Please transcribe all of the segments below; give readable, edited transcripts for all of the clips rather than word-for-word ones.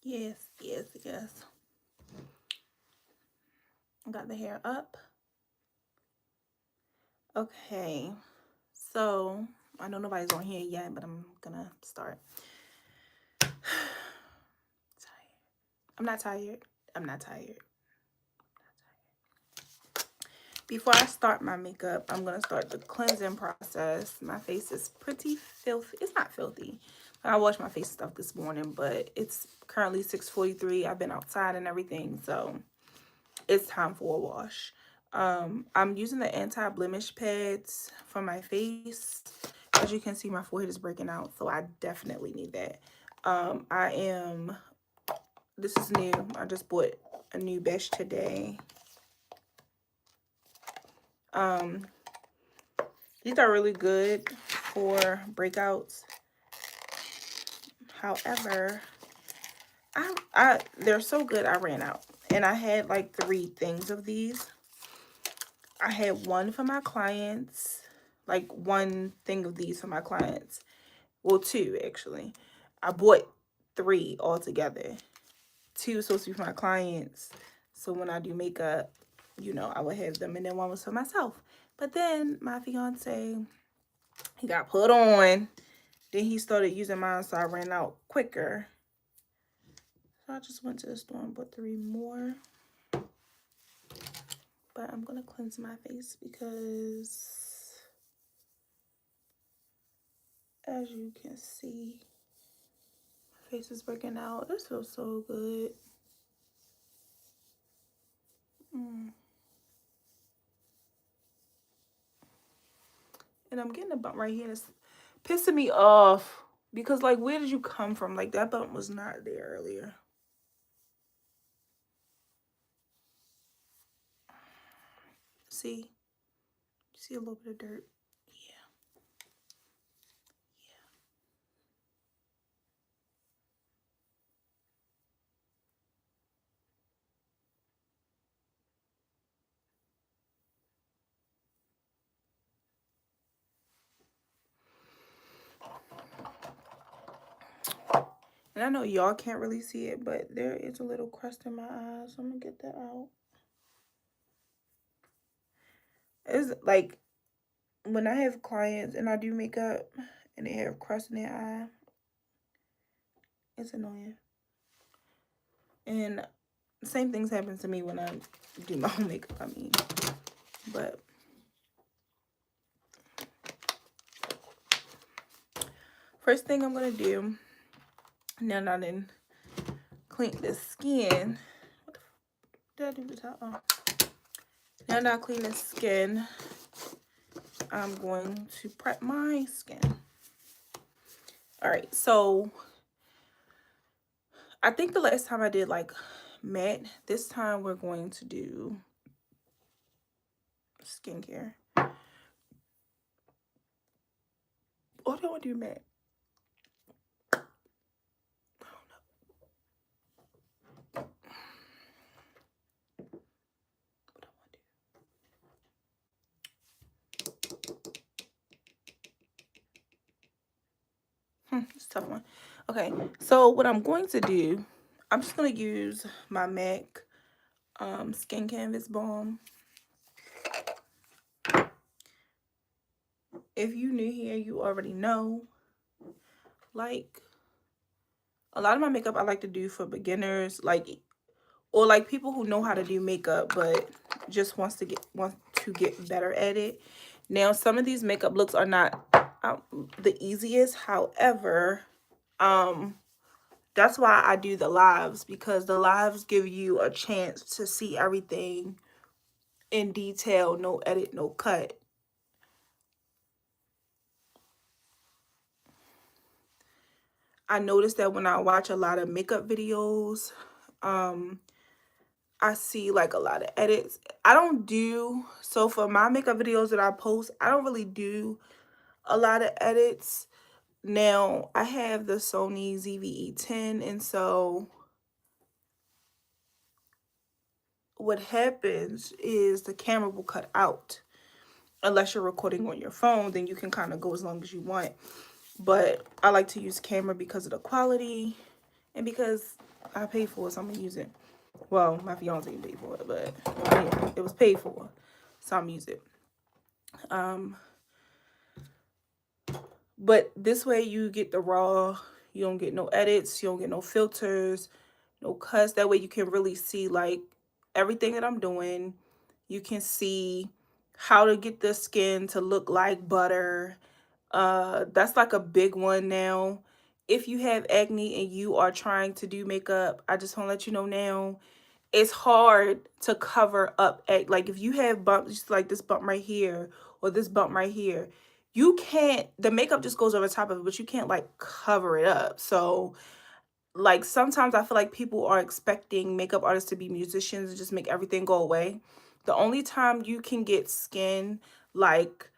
Yes, yes, yes. Got the hair up. Okay. So, I know nobody's on here yet, but I'm gonna start. I'm not tired. I'm not tired. Before I start my makeup, I'm going to start the cleansing process. My face is pretty filthy. It's not filthy. I washed my face stuff this morning, but it's currently 6:43. I've been outside and everything, so it's time for a wash. I'm using the anti-blemish pads for my face. As you can see, my forehead is breaking out, so I definitely need that. This is new. I just bought a new batch today. Um, These are really good for breakouts. However, they're so good I ran out. And I had like 3 things of these. I had one for my clients, like 1 thing of these for my clients. Well, 2 actually. I bought 3 altogether. 2 supposed to be for my clients. So when I do makeup, you know, I would have them, and then 1 was for myself. But then my fiance, he got put on. Then he started using mine, so I ran out quicker. So I just went to the store and bought 3 more. But I'm going to cleanse my face because, as you can see, my face is breaking out. This feels so good. And I'm getting a bump right here that's pissing me off. Because, like, where did you come from? Like, that bump was not there earlier. See? See a little bit of dirt? Yeah. And I know y'all can't really see it, but there is a little crust in my eyes. So I'm going to get that out. It's like when I have clients and I do makeup and they have crust in their eye, it's annoying. And same things happen to me when I do my own makeup, I mean. But first thing I'm going to do, now that I didn't clean the skin, what the did I do the top? Oh. Now that I clean the skin, I'm going to prep my skin. Alright, so I think the last time I did like matte, this time we're going to do skincare. Or do I want to do matte? It's a tough one. Okay, so what I'm going to do, I'm just going to use my MAC Skin Canvas Balm. If you new here, you already know. Like, a lot of my makeup I like to do for beginners, like, or like people who know how to do makeup but just want to get better at it. Now, some of these makeup looks are not the easiest. However, that's why I do the lives, because the lives give you a chance to see everything in detail, no edit, no cut. I noticed that when I watch a lot of makeup videos, I see like a lot of edits. I don't do, so for my makeup videos that I post, I don't really do a lot of edits. Now, I have the Sony ZV-E10, and so what happens is the camera will cut out. Unless you're recording on your phone, then you can kind of go as long as you want. But I like to use camera because of the quality and because I paid for it, so I'm gonna use it. Well, my fiance paid for it, but yeah, it was paid for, so I'm gonna use it. But this way you get the raw. You don't get no edits. You don't get no filters, no cuts. That way you can really see like everything that I'm doing. You can see how to get the skin to look like butter. That's like a big one now. If you have acne and you are trying to do makeup, I just want to let you know now, it's hard to cover up like if you have bumps like this bump right here or this bump right here, you can't, the makeup just goes over top of it, but you can't like cover it up. So like sometimes I feel like people are expecting makeup artists to be musicians and just make everything go away. The only time you can get skin like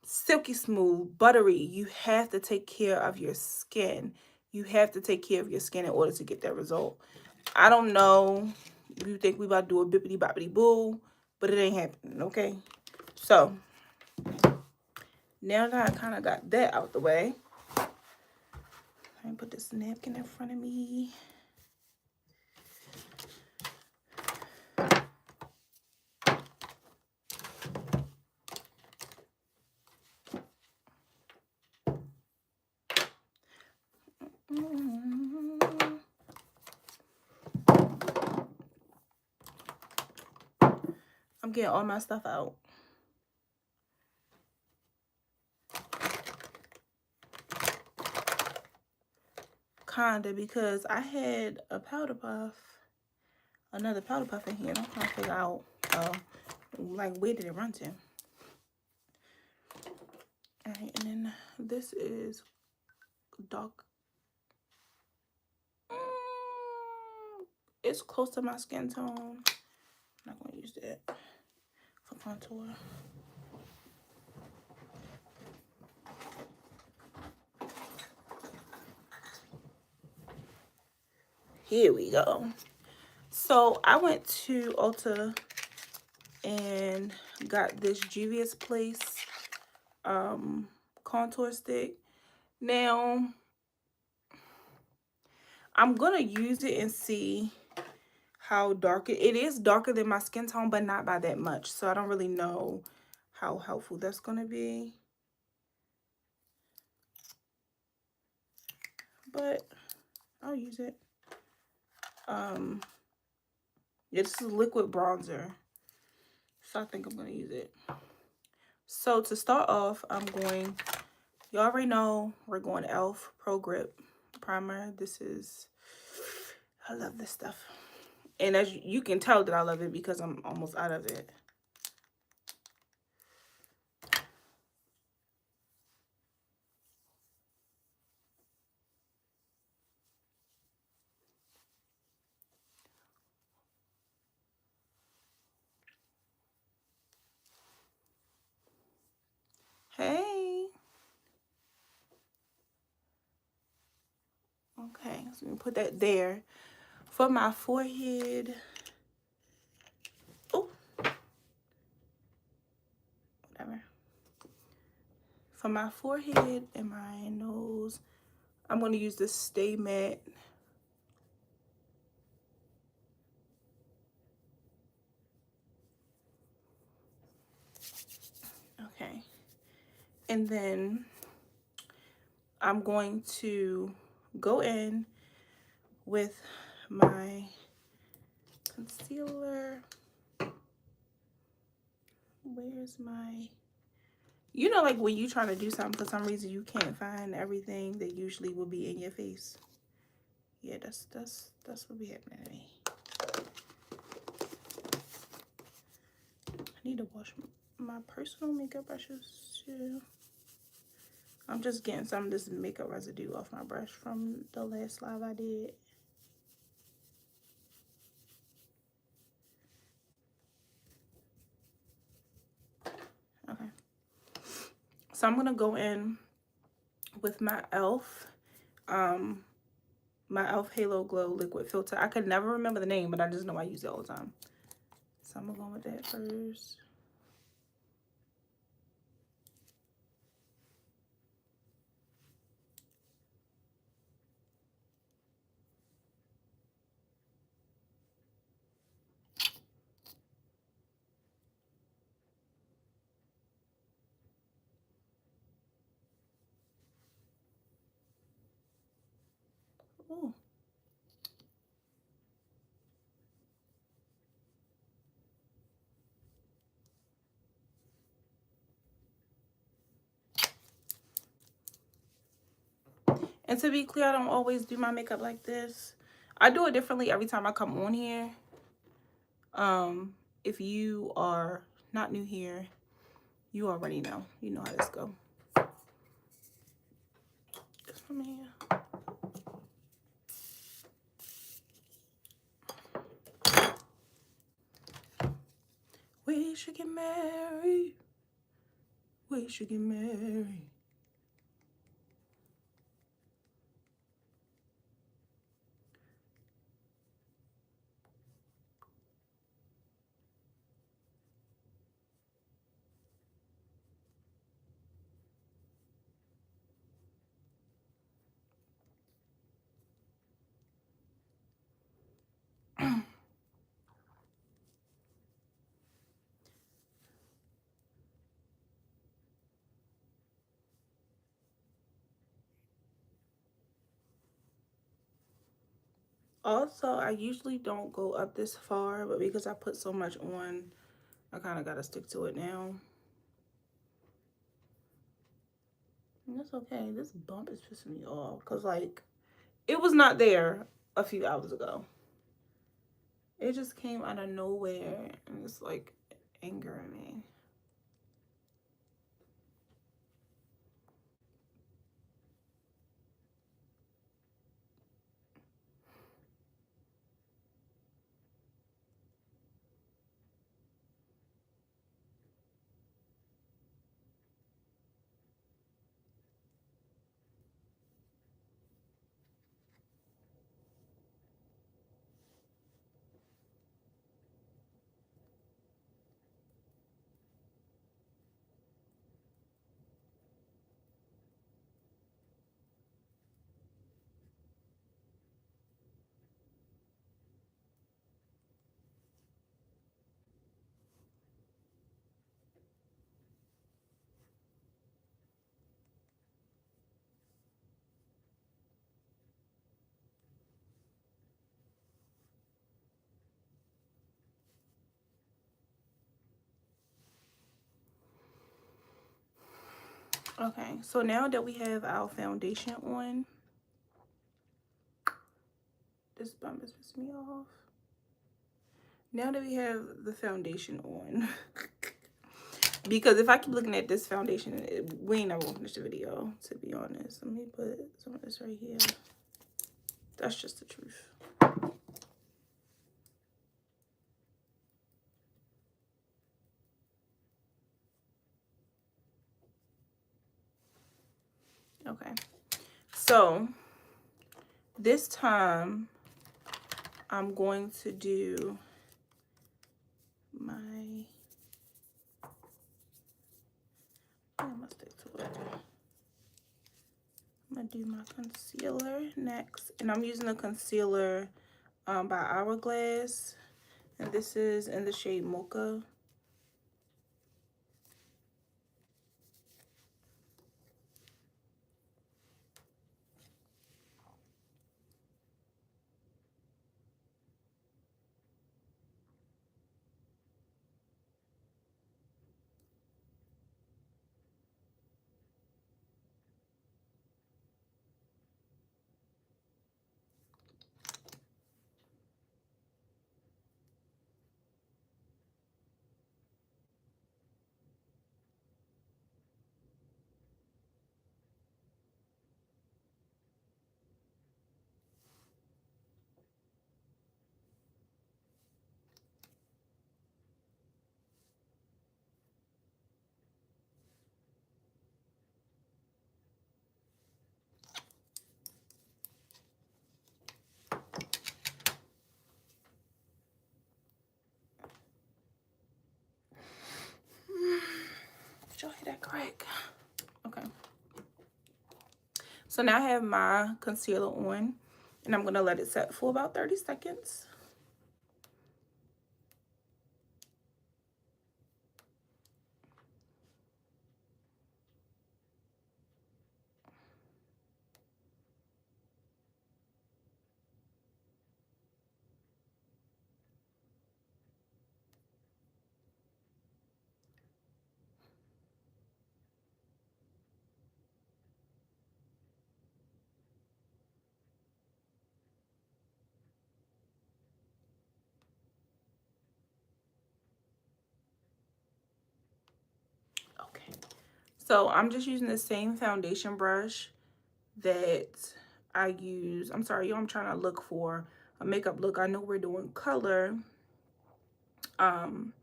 silky smooth, buttery, you have to take care of your skin. You have to take care of your skin in order to get that result. I don't know. You think we about to do a bippity boppity boo, but it ain't happening, okay? So now that I kind of got that out the way, let me put this napkin in front of me. I'm getting all my stuff out. Kinda, because I had a powder puff, another powder puff in here, and I'm trying to figure out, like, where did it run to? Alright, and then this is dark. It's close to my skin tone. I'm not going to use that for contour. Here we go. So I went to Ulta and got this Juvia's Place contour stick. Now I'm gonna use it and see how dark it is. Darker than my skin tone, but not by that much. So I don't really know how helpful that's gonna be. But I'll use it. Yeah, this is a liquid bronzer. So I think I'm gonna use it. So to start off, you already know we're going e.l.f. Pro Grip Primer. I love this stuff. And as you can tell that I love it because I'm almost out of it. Hey. Okay, so we put that there. For my forehead. Oh. Whatever. For my forehead and my nose, I'm going to use this Stay Matte. Okay. And then I'm going to go in with my concealer. Where's my... You know, like when you're trying to do something, for some reason you can't find everything that usually will be in your face. Yeah, that's what be happening to me. I need to wash my personal makeup brushes too. I'm just getting some of this makeup residue off my brush from the last live I did. Okay. So I'm gonna go in with my e.l.f. My e.l.f. Halo Glow Liquid Filter. I could never remember the name, but I just know I use it all the time. So I'm gonna go with that first. Ooh. And to be clear, I don't always do my makeup like this. I do it differently every time I come on here. If you are not new here, you already know. You know how this go. Just from here. We should get married. We should get married. Also, I usually don't go up this far, but because I put so much on, I kind of got to stick to it now. And that's okay. This bump is pissing me off because, like, it was not there a few hours ago. It just came out of nowhere and it's, like, angering me. Okay, so now that we have our foundation on, this bump is pissing me off. Now that we have the foundation on, because if I keep looking at this foundation, we ain't never gonna finish the video, to be honest. Let me put some of this right here. That's just the truth. Okay, so this time I'm going to do my, I'm gonna stick to it. I'm gonna do my concealer next, and I'm using a concealer by Hourglass, and this is in the shade Mocha. Did y'all hear that crack? Okay. So now I have my concealer on, and I'm gonna let it set for about 30 seconds. So I'm just using the same foundation brush that I use. I'm sorry, y'all, I'm trying to look for a makeup look. I know we're doing color. I'm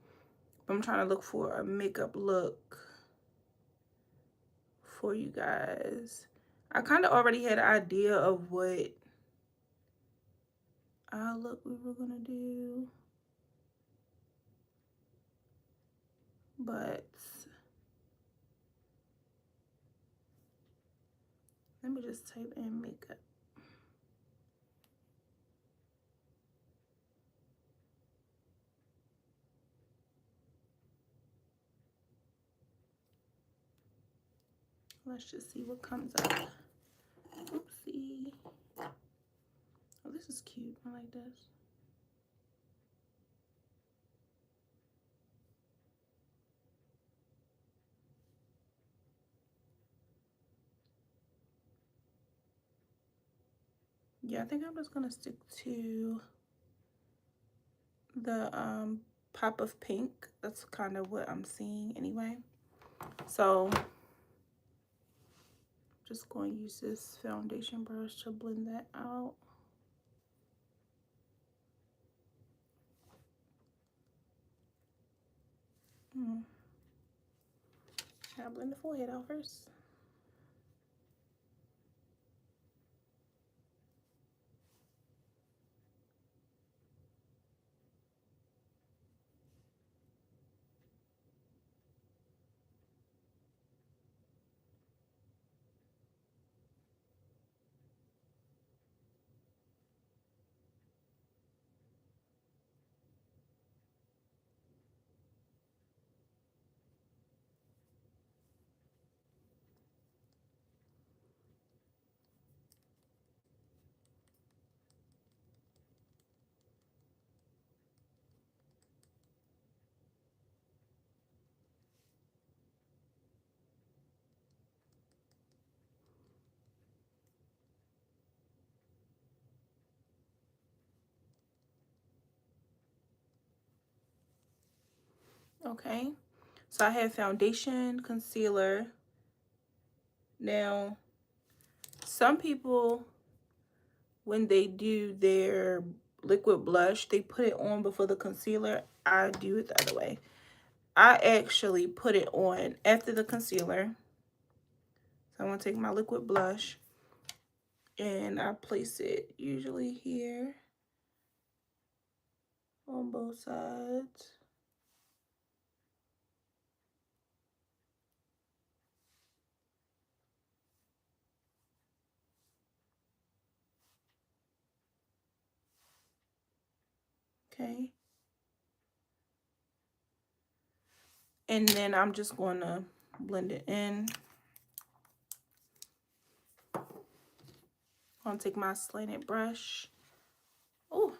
trying to look for a makeup look for you guys. I kind of already had an idea of what look we were gonna do, but let me just type in makeup. Let's just see what comes up. Oopsie. Oh, this is cute. I like this. Yeah, I think I'm just gonna stick to the pop of pink. That's kind of what I'm seeing anyway. So just going to use this foundation brush to blend that out. I'll blend the forehead out first. Okay, so I have foundation, concealer. Now, some people, when they do their liquid blush, they put it on before the concealer. I do it the other way. I actually put it on after the concealer. So I'm going to take my liquid blush and I place it usually here on both sides. Okay. And then I'm just going to blend it in. I'm going to take my slanted brush. Oh,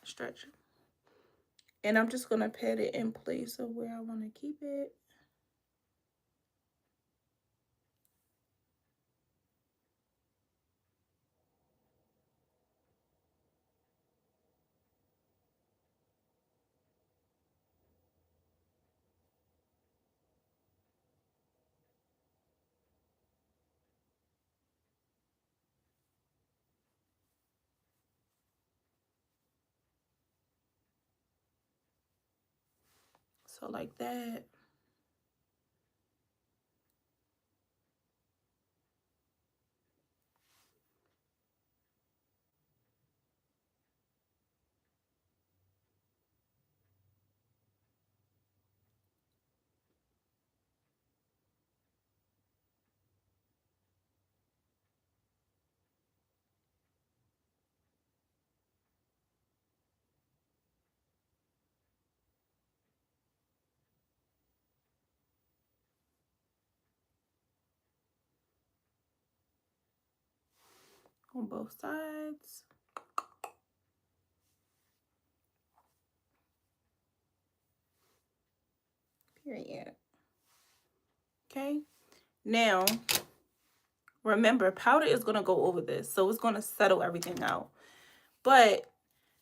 stretch. And I'm just going to pat it in place of where I want to keep it. So like that. On both sides. Period. Okay. Now, remember, powder is going to go over this. So it's going to settle everything out. But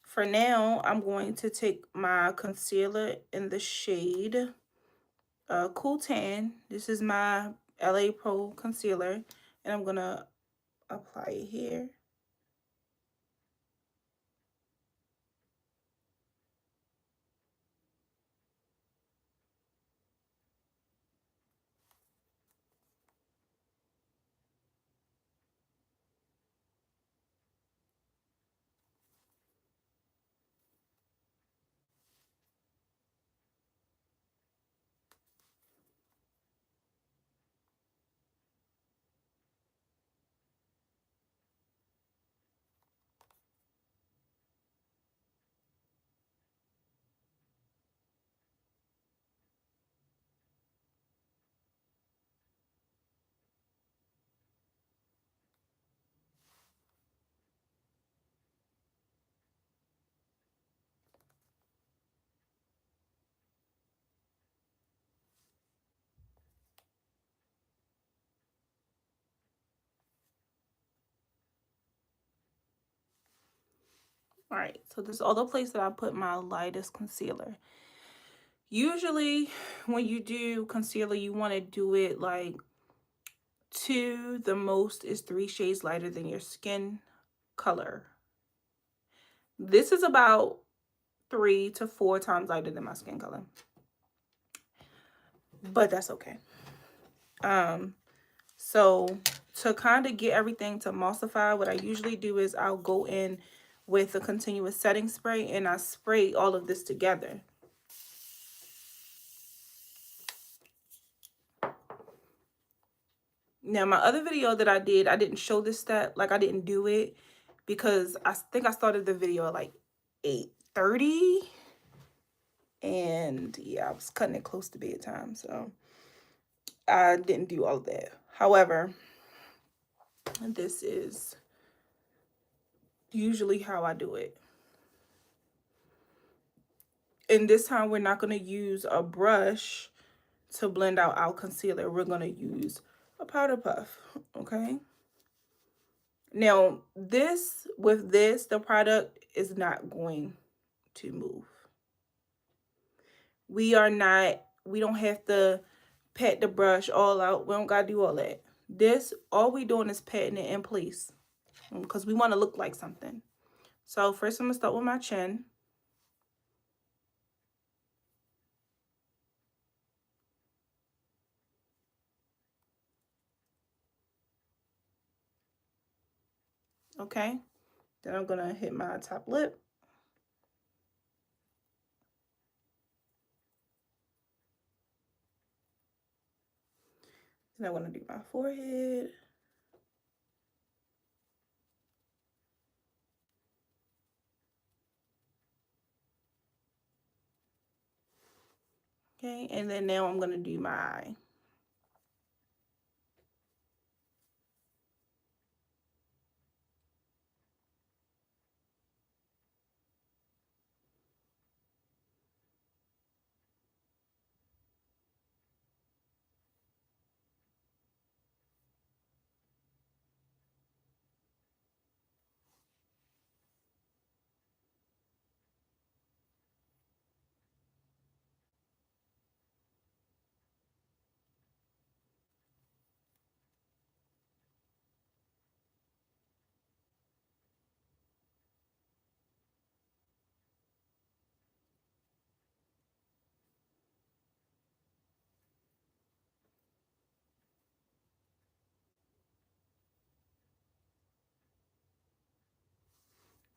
for now, I'm going to take my concealer in the shade Cool Tan. This is my LA Pro concealer, and I'm gonna apply it here. All right, so this is all the place that I put my lightest concealer. Usually when you do concealer, you want to do it like 2, the most is 3 shades lighter than your skin color. This is about 3 to 4 times lighter than my skin color, but that's okay. So to kind of get everything to emulsify, what I usually do is I'll go in with a continuous setting spray and I spray all of this together. Now, my other video that I did, I didn't show this step. Like, I didn't do it because I think I started the video at like 8:30. And yeah, I was cutting it close to bedtime. So I didn't do all of that. However, this is usually how I do it. And this time, we're not going to use a brush to blend out our concealer. We're going to use a powder puff, okay? Now, the product is not going to move. We don't have to pat the brush all out. We don't got to do all that. All we doing is patting it in place because we want to look like something. So first I'm going to start with my chin. Okay. Then I'm going to hit my top lip. Then I'm going to do my forehead. Okay, and then now I'm going to do my eye.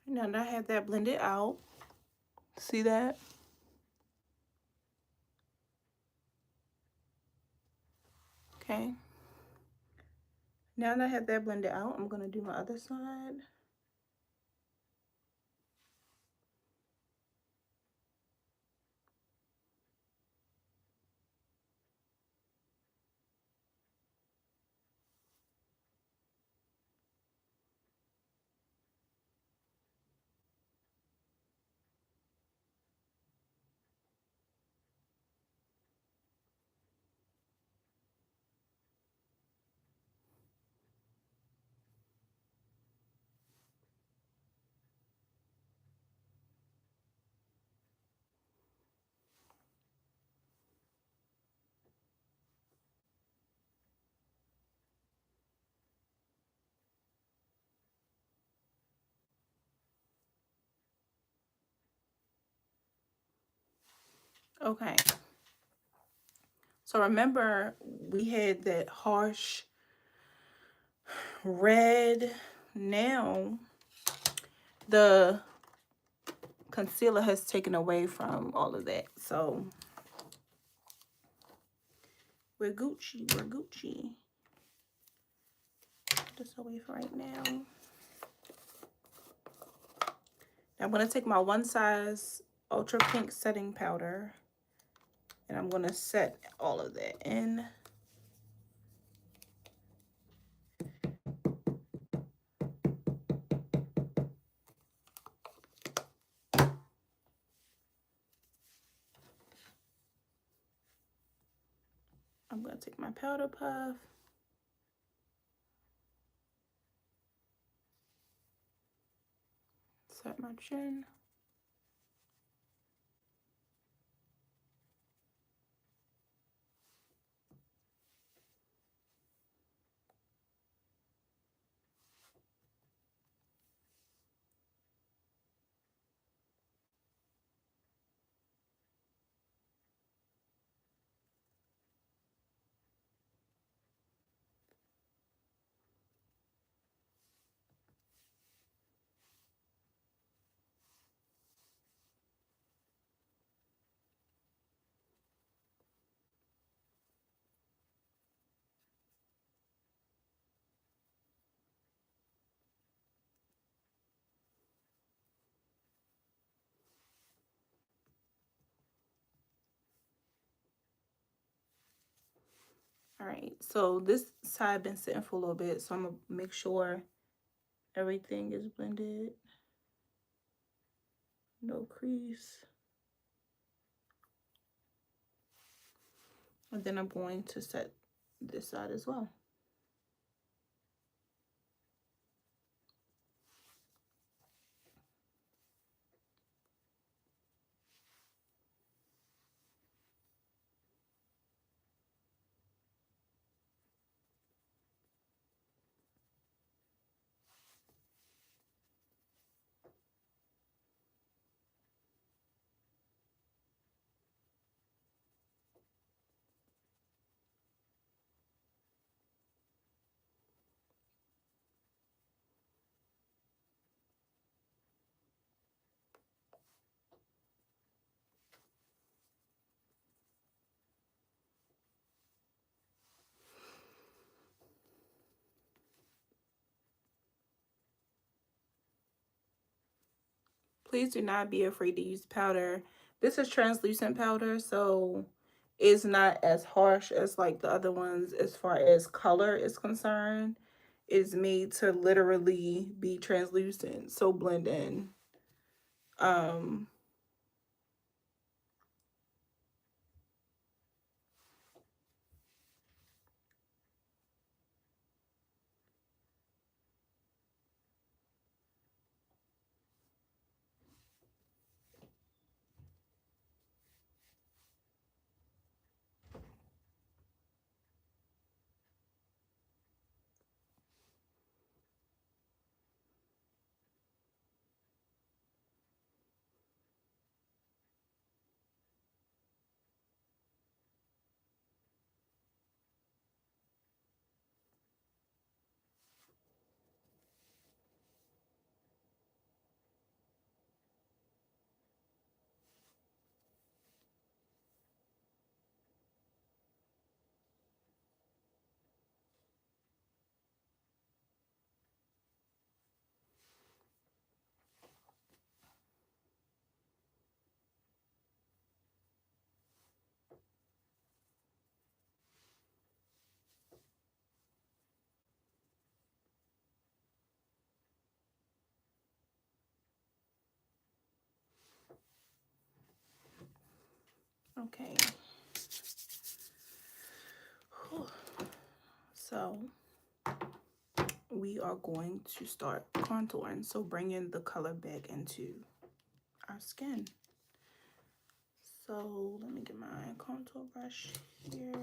Now that I have that blended out, see that? Okay. Now that I have that blended out, I'm going to do my other side. Okay. So remember, we had that harsh red. Now the concealer has taken away from all of that. So we're Gucci. We're Gucci. Put this away for right now. I'm going to take my One Size Ultra Pink setting powder, and I'm going to set all of that in. I'm going to take my powder puff, set my chin. All right, so this side been sitting for a little bit, so I'm gonna make sure everything is blended. No crease. And then I'm going to set this side as well. Please do not be afraid to use powder. This is translucent powder, so it's not as harsh as like the other ones as far as color is concerned. It's made to literally be translucent, so blend in. Um, okay. So we are going to start contouring. So bringing the color back into our skin. So let me get my contour brush here.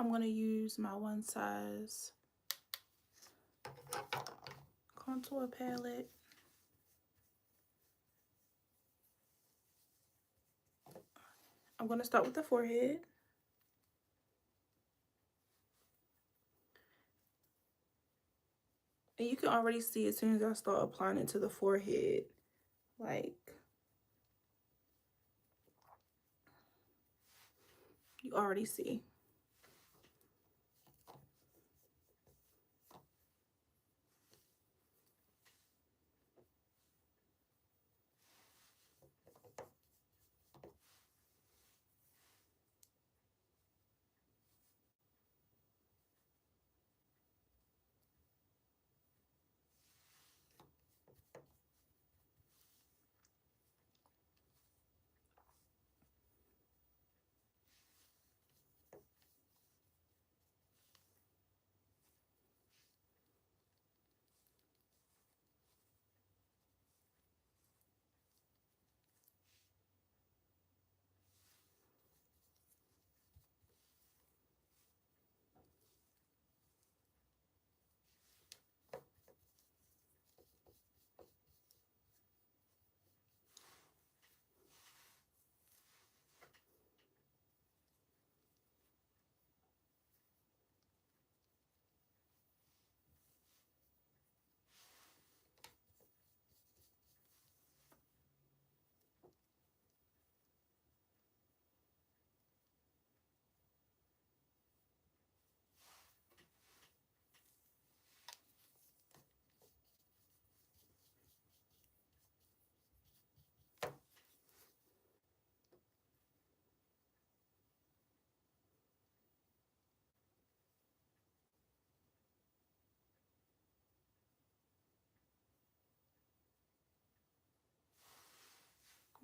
I'm going to use my One Size contour palette. I'm going to start with the forehead. And you can already see as soon as I start applying it to the forehead, like, you already see.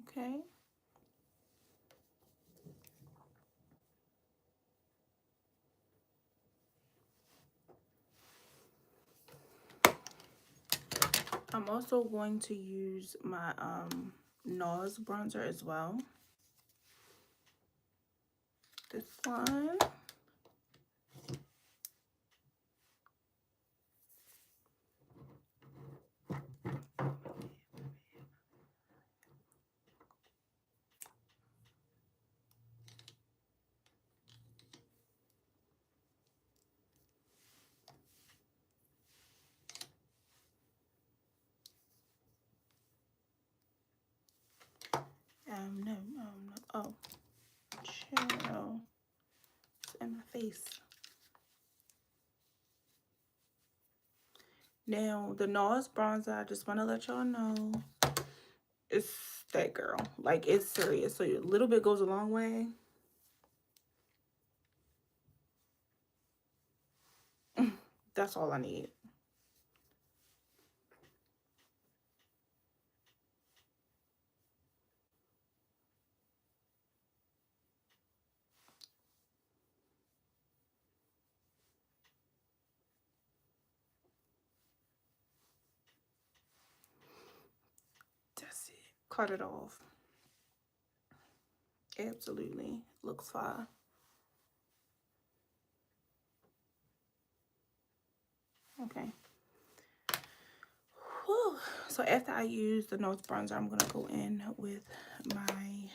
Okay. I'm also going to use my NARS bronzer as well. This one. No, oh, chill. It's in my face. Now, the NARS bronzer, I just want to let y'all know, it's that girl. Like, it's serious. So, a little bit goes a long way. That's all I need. That's it. Cut it off. Absolutely. Looks fine. Okay. Whew. So after I use the NARS bronzer, I'm gonna go in with my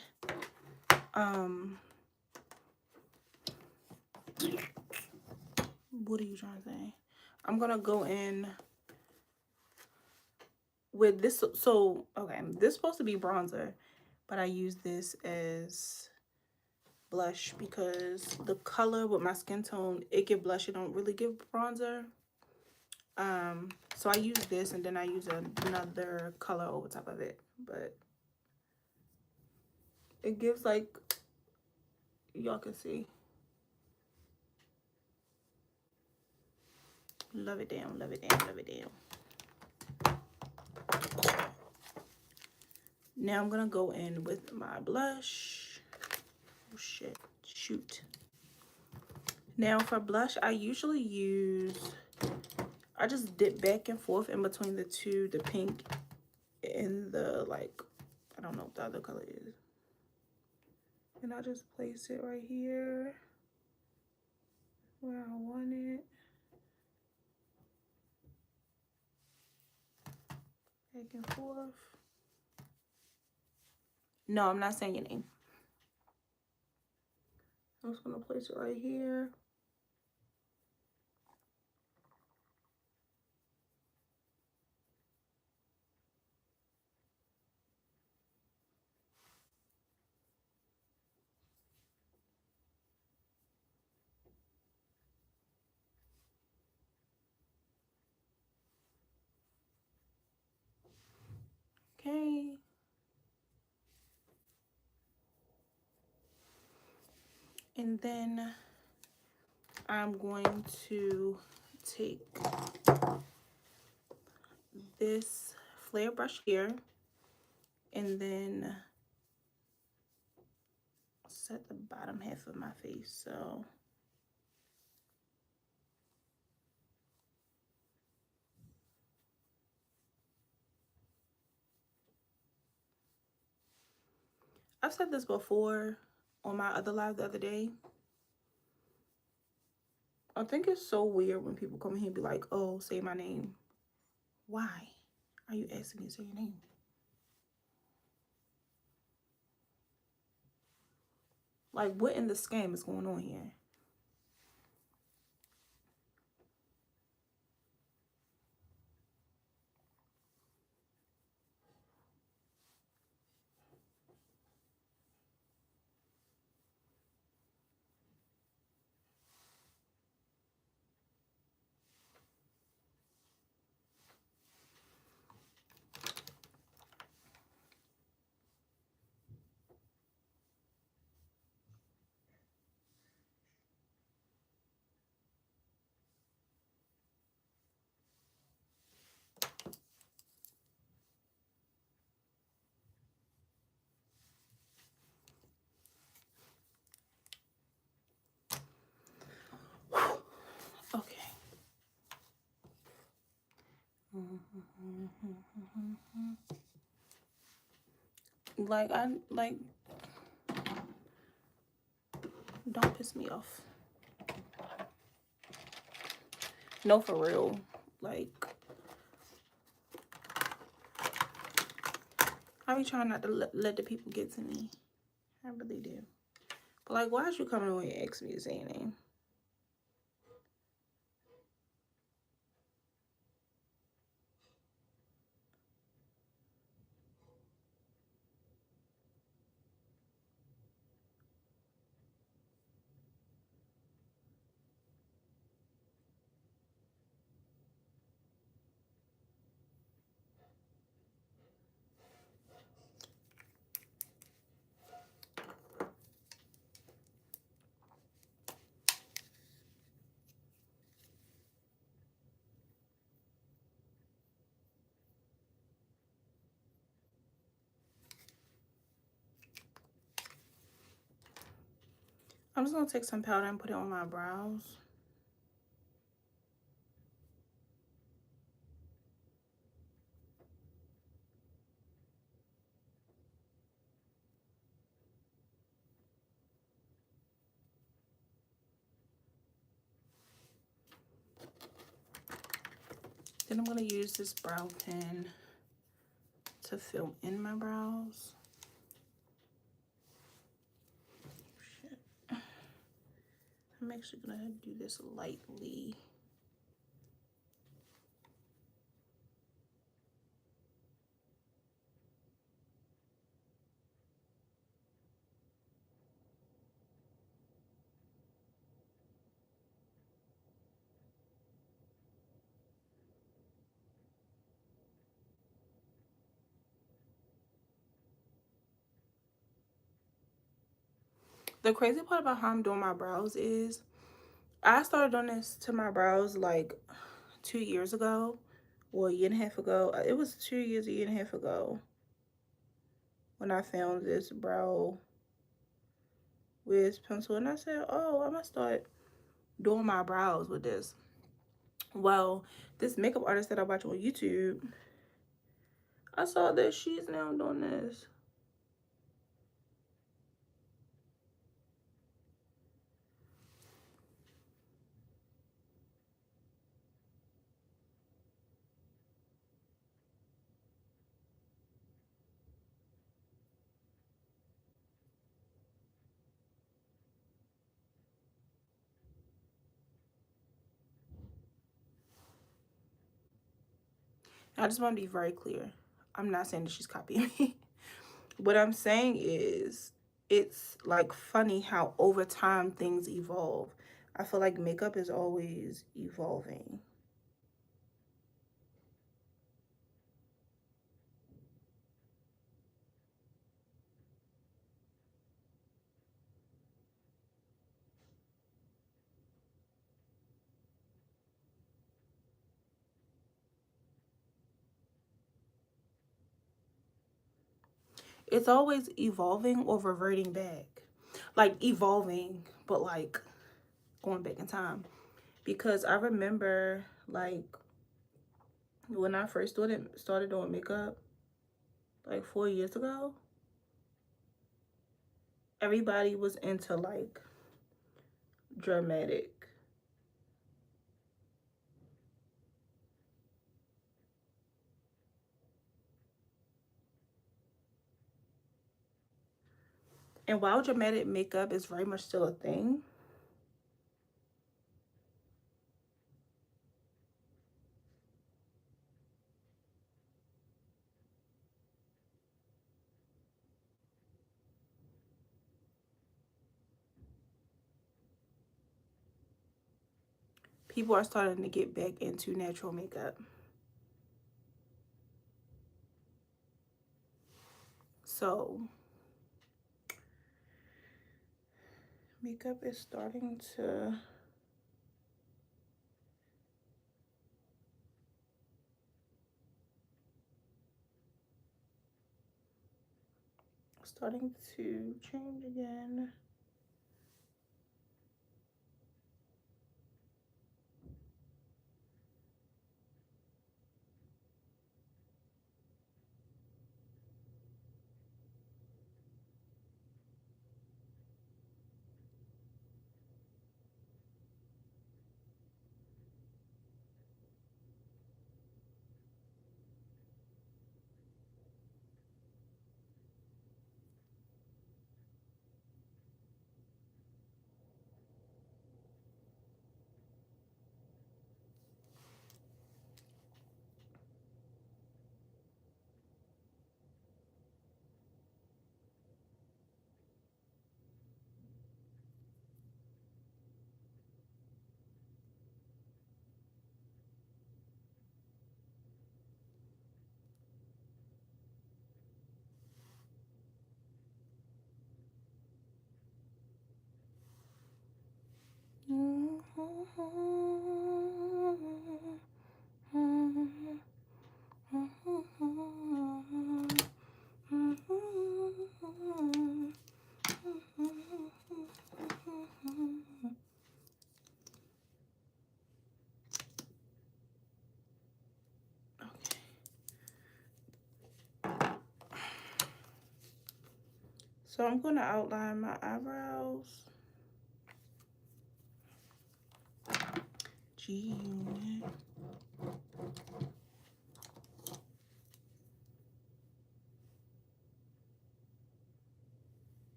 what are you trying to say? I'm gonna go in with this. So okay, this is supposed to be bronzer, but I use this as blush because the color with my skin tone, it give blush, it don't really give bronzer. So I use this and then I use another color over top of it, but it gives, like, y'all can see. Love it down, love it down, love it down. Now I'm gonna go in with my blush. Oh shit, shoot. Now for blush, I usually use, I just dip back and forth in between the two, the pink and the, like, I don't know what the other color is. And I just place it right here. where I want it. Back and forth. No, I'm not saying your name. I'm just gonna place it right here. Okay. And then I'm going to take this flare brush here and then set the bottom half of my face. So I've said this before on my other live the other day. I think it's so weird when people come here and be like, oh, say my name. Why are you asking me to say your name? Like, what in the scam is going on here? Okay. Like, don't piss me off. No, for real. Like, I be trying not to let the people get to me. I really do. But like, why is you coming over and asking me to say your name? I'm just gonna take some powder and put it on my brows. Then I'm gonna use this brow pen to fill in my brows. Shit. I'm actually gonna do this lightly. The crazy part about how I'm doing my brows is I started doing this to my brows like 2 years ago or a year and a half ago. It was 2 years, a year and a half ago when I found this brow with pencil, and I said, oh, I'm gonna start doing my brows with this. Well, this makeup artist that I watch on YouTube, I saw that she's now doing this. I just want to be very clear. I'm not saying that she's copying me. What I'm saying is, it's like funny how over time things evolve. I feel like makeup is always evolving. It's always evolving or reverting back. Like evolving, but like going back in time. Because I remember like when I first started doing makeup like 4 years ago, everybody was into like dramatic. And while dramatic makeup is very much still a thing, people are starting to get back into natural makeup. So makeup is starting to change again. So I'm going to outline my eyebrows. G-Unit.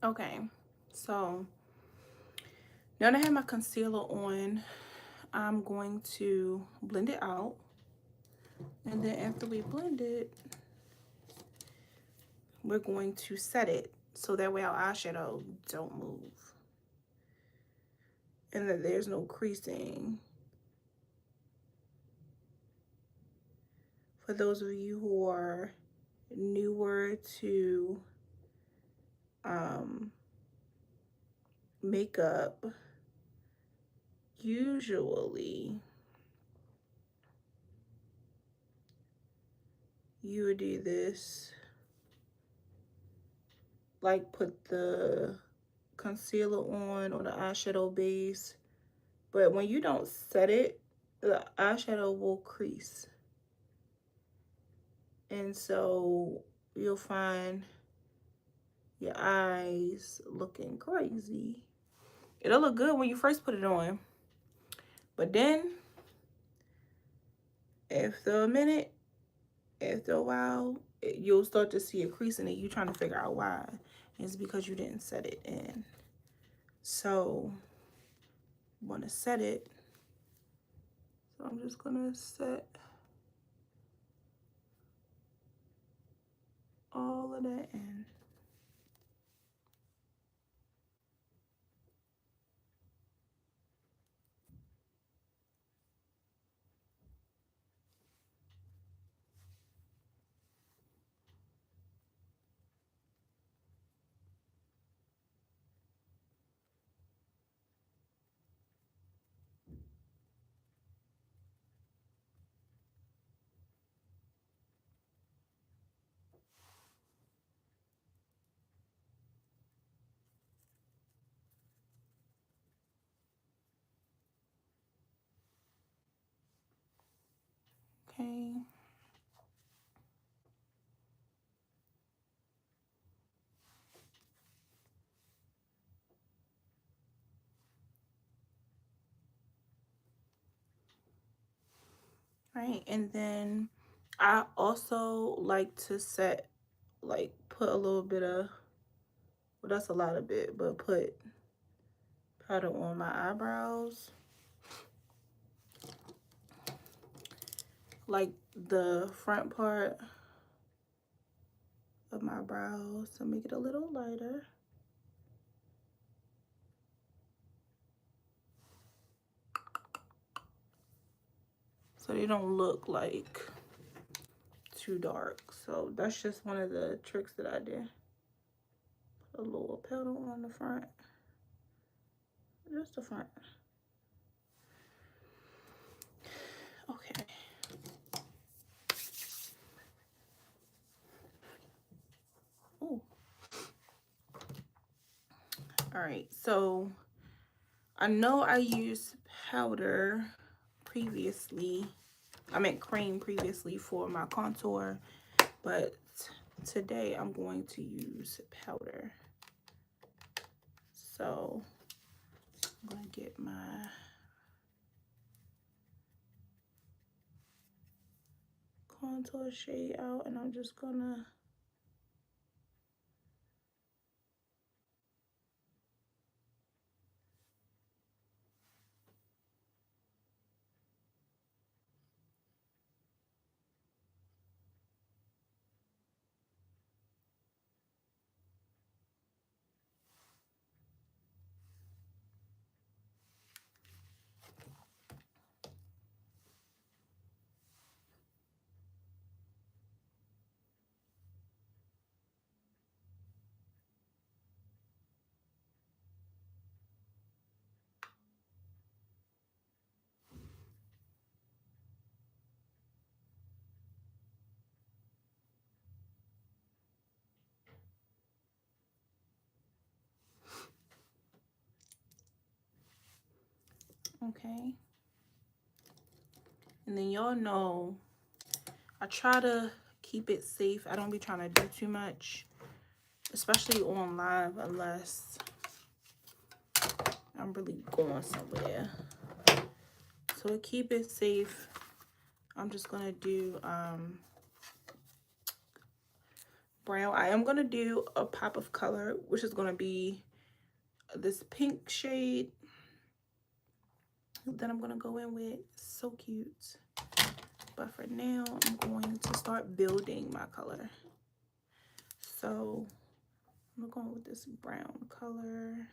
Okay, so now that I have my concealer on, I'm going to blend it out. And then after we blend it, we're going to set it so that way our eyeshadow don't move. And that there's no creasing. For those of you who are newer to makeup, usually you would do this, like put the concealer on or the eyeshadow base, but when you don't set it, the eyeshadow will crease, and so you'll find your eyes looking crazy. It'll look good when you first put it on, but then after a minute, after a while, you'll start to see a crease in it. You trying to figure out why. It's because you didn't set it in. So you want to set it. So I'm just gonna set all of that in. Okay. Right, and then I also like to set, like put a little bit of, well, that's a lot of bit, but put powder on my eyebrows, like the front part of my brows, to make it a little lighter. So they don't look like too dark. So that's just one of the tricks that I did. Put a little powder on the front, just the front. Okay. Oh. All right. So I know I used powder previously. I meant cream previously for my contour, but today I'm going to use powder. So I'm gonna get my contour shade out, and I'm just gonna okay. And then y'all know I try to keep it safe. I don't be trying to do too much, especially on live, unless I'm really going somewhere. So to keep it safe, I'm just gonna do brown. I am going to do a pop of color, which is going to be this pink shade that I'm going to go in with. So cute. But for now, I'm going to start building my color. So I'm going with this brown color.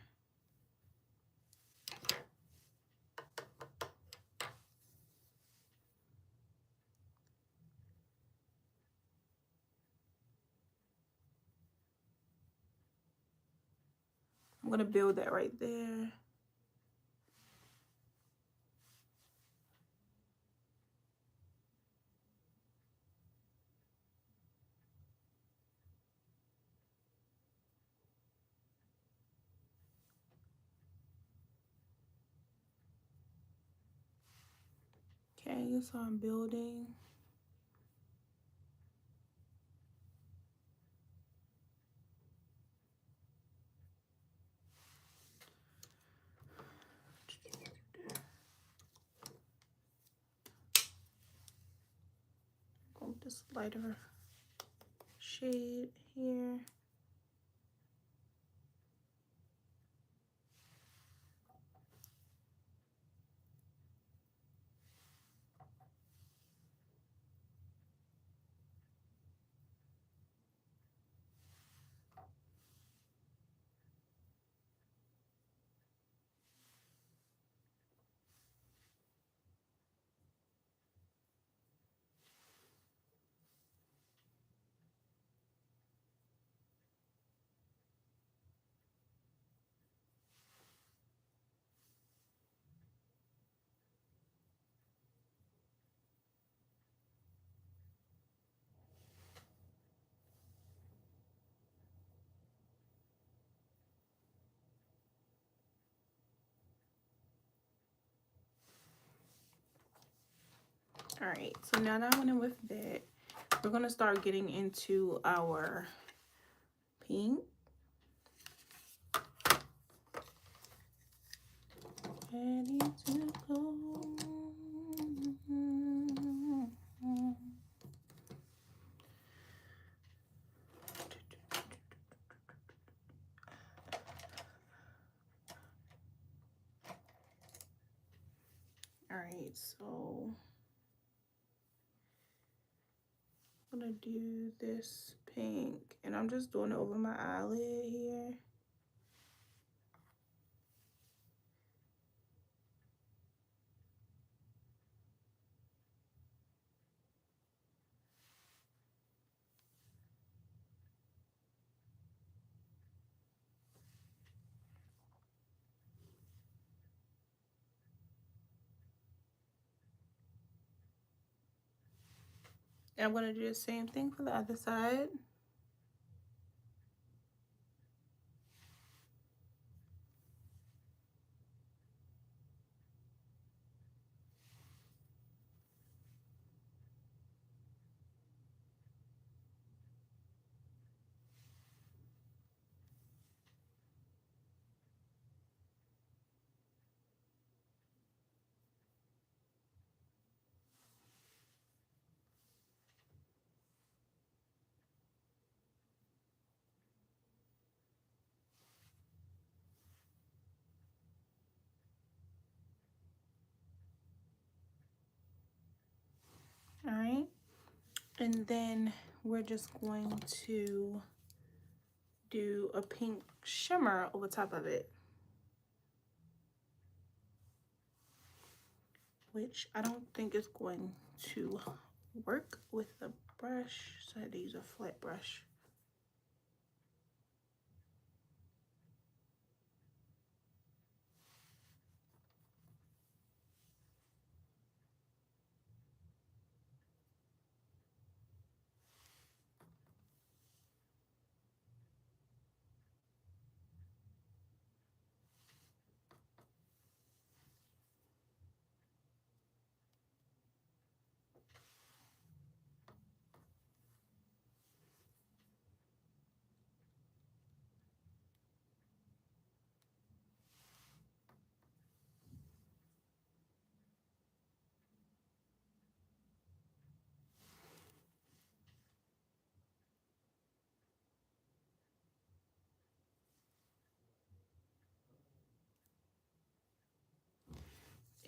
I'm going to build that right there. Okay, so I'm building. Go with this lighter shade here. All right, so now that I went in with that, we're gonna start getting into our pink. Ready to go. All right, so I'm gonna do this pink, and I'm just doing it over my eyelid here. And I'm gonna do the same thing for the other side. All right, and then we're just going to do a pink shimmer over top of it, which I don't think is going to work with the brush, so I had to use a flat brush.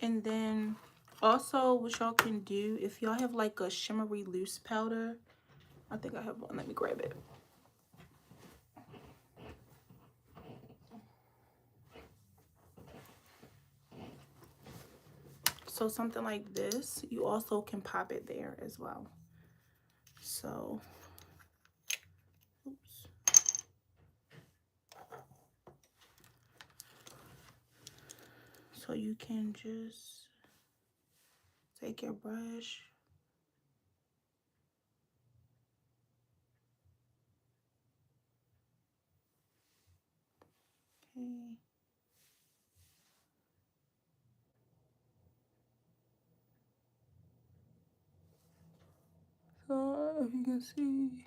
And then also what y'all can do, if y'all have like a shimmery loose powder, I think I have one. Let me grab it. So something like this, you also can pop it there as well. So, oops. So you can just take your brush. Okay. So if you can see.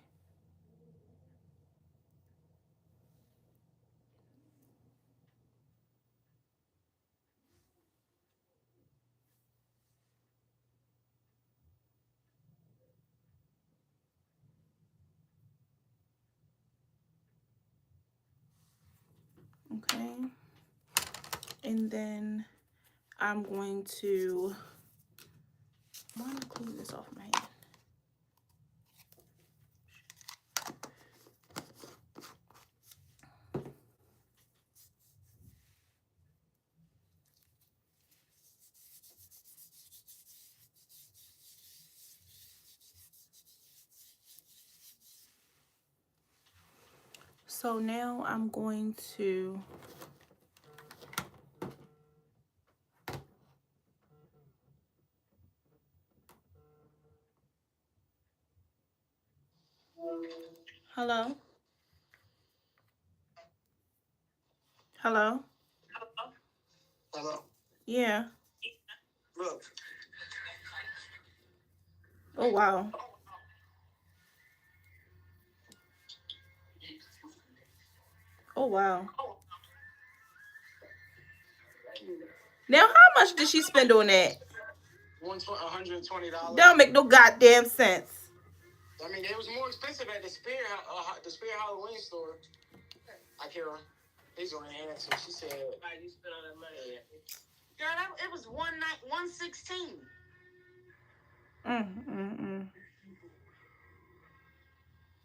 Okay. And then I'm going to clean this off my hand. So now I'm going to hello? Hello? Hello? Yeah. Look. Oh wow. Oh wow. Now how much did she spend on that? $120. Don't make no goddamn sense. I mean, it was more expensive at the Spear Halloween store. Akira, he's on the answer. She said, "Why you spend all that money?" Girl, it was 116. Mm, mm, mm.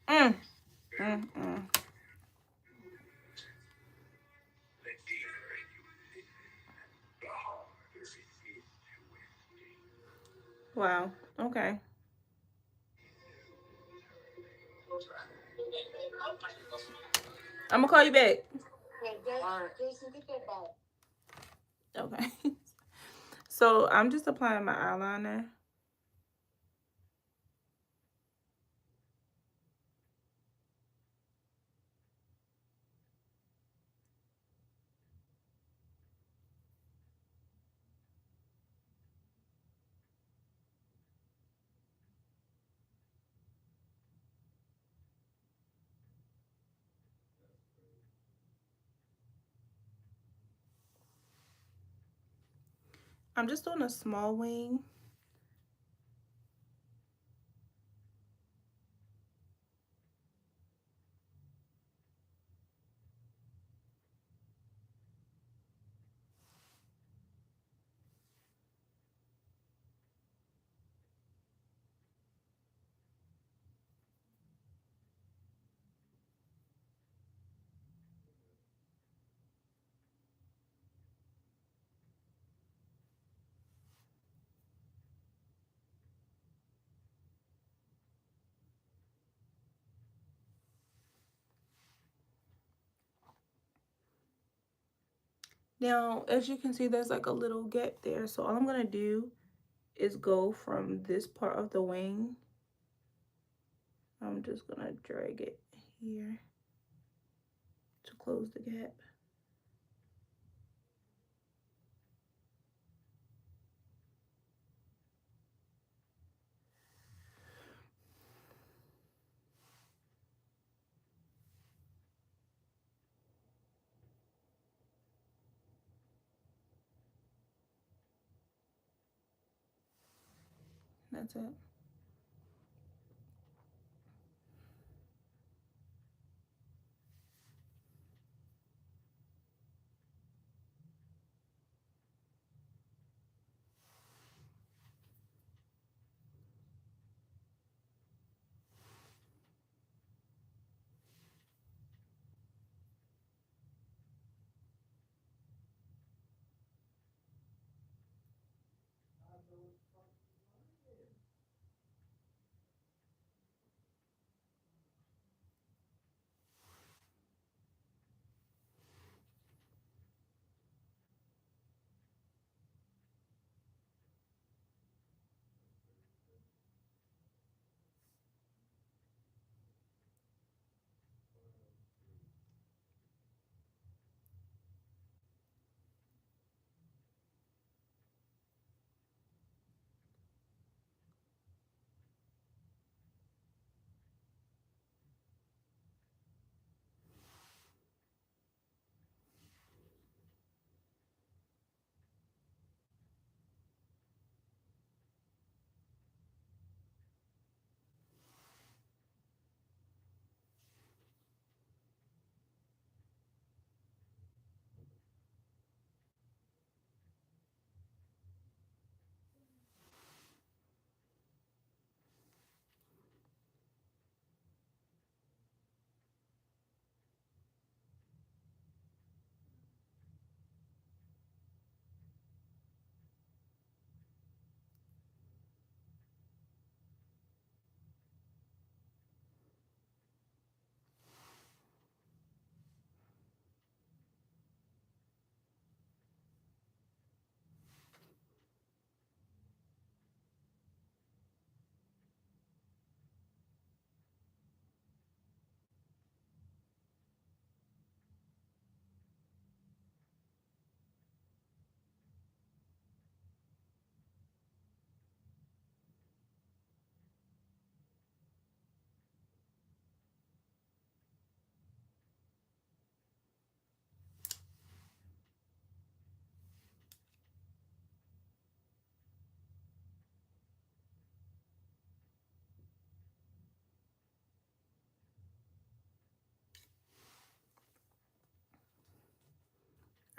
Mm, mm, mm. Wow. Okay. I'm gonna call you back. Jason, get that back. Okay. So I'm just applying my eyeliner. I'm just doing a small wing. Now, as you can see, there's like a little gap there. So all I'm gonna do is go from this part of the wing. I'm just gonna drag it here to close the gap. That's it.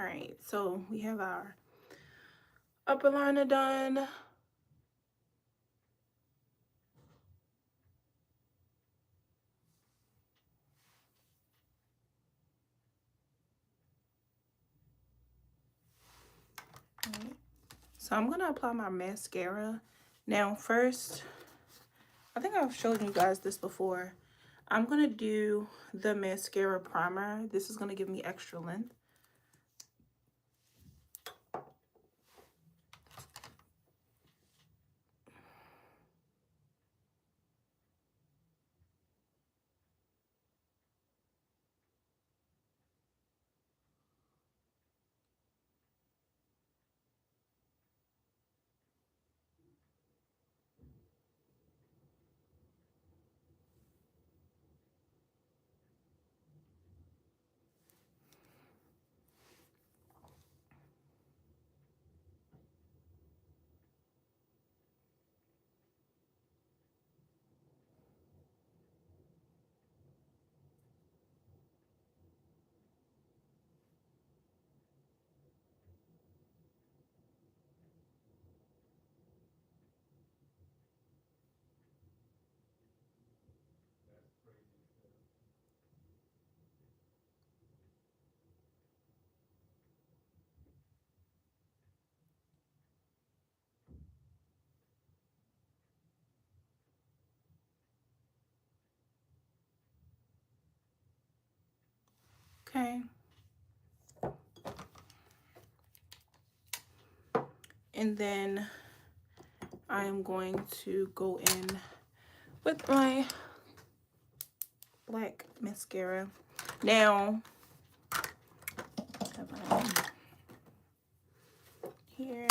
All right, so we have our upper liner done. Right. So I'm gonna apply my mascara. Now first, I think I've showed you guys this before. I'm gonna do the mascara primer. This is gonna give me extra length. Okay. And then I am going to go in with my black mascara. Now, here.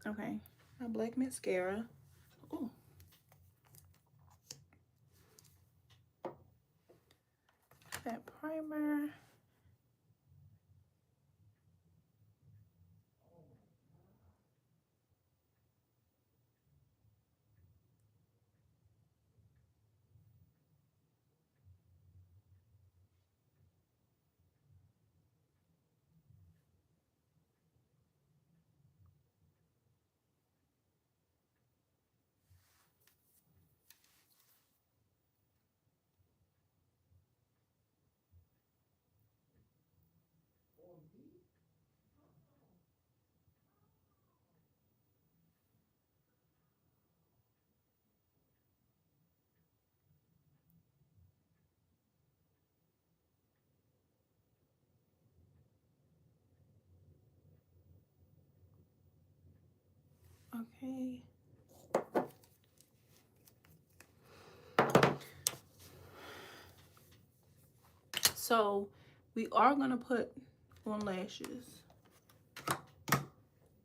Okay, my black mascara. Ooh. That primer. Okay. So we are gonna put on lashes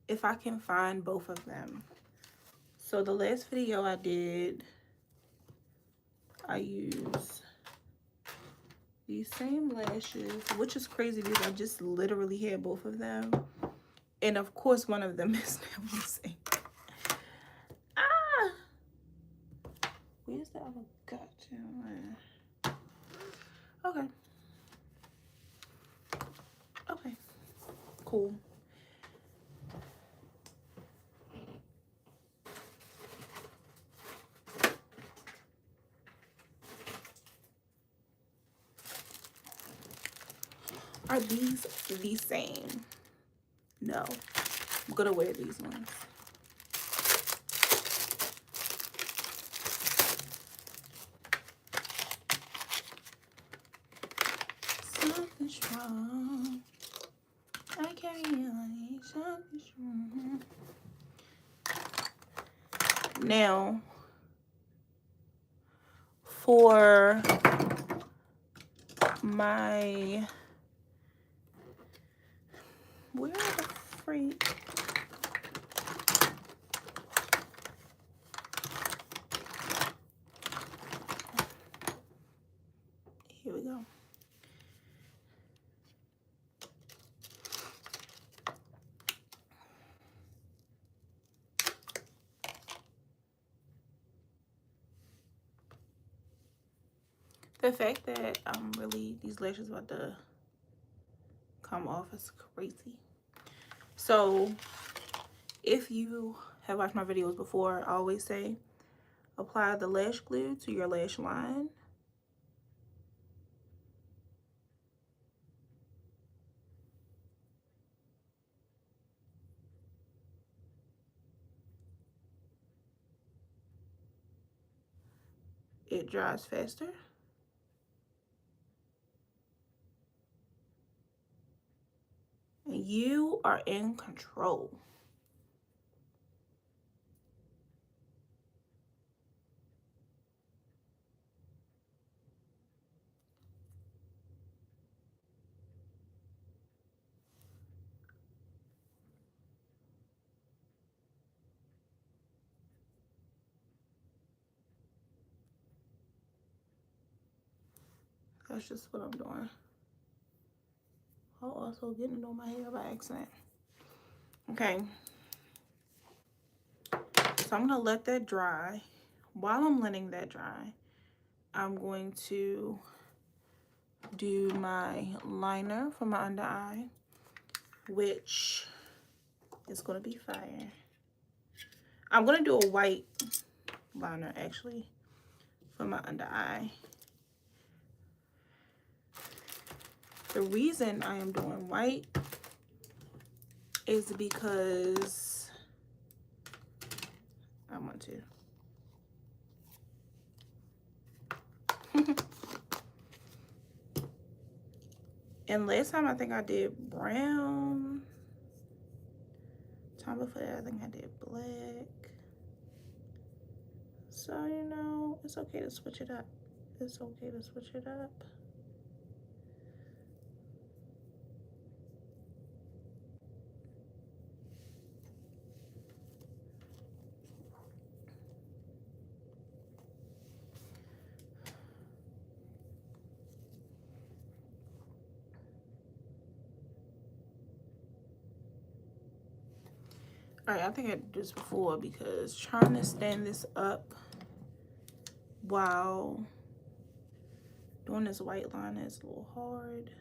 if I can find both of them. So the last video I did, I used these same lashes, which is crazy because I just literally had both of them. And of course one of them is now missing. Ah! Where's the other goddamn? Okay. Okay. Cool. Are these the same? No. I'm gonna wear these ones. Something's wrong. I can't realize something's wrong. Now, for my, where the freak? Here we go. The fact that these lashes about to come off is crazy. So if you have watched my videos before, I always say apply the lash glue to your lash line. It dries faster. And you are in control. That's just what I'm doing. Oh, also getting it on my hair by accident. Okay. So I'm gonna let that dry. While I'm letting that dry, I'm going to do my liner for my under eye, which is gonna be fire. I'm gonna do a white liner actually for my under eye. The reason I am doing white is because I want to. And last time I think I did brown. Time before that I think I did black. So, you know, it's okay to switch it up. It's okay to switch it up. Alright, I think I did this before because trying to stand this up while doing this white line is a little hard.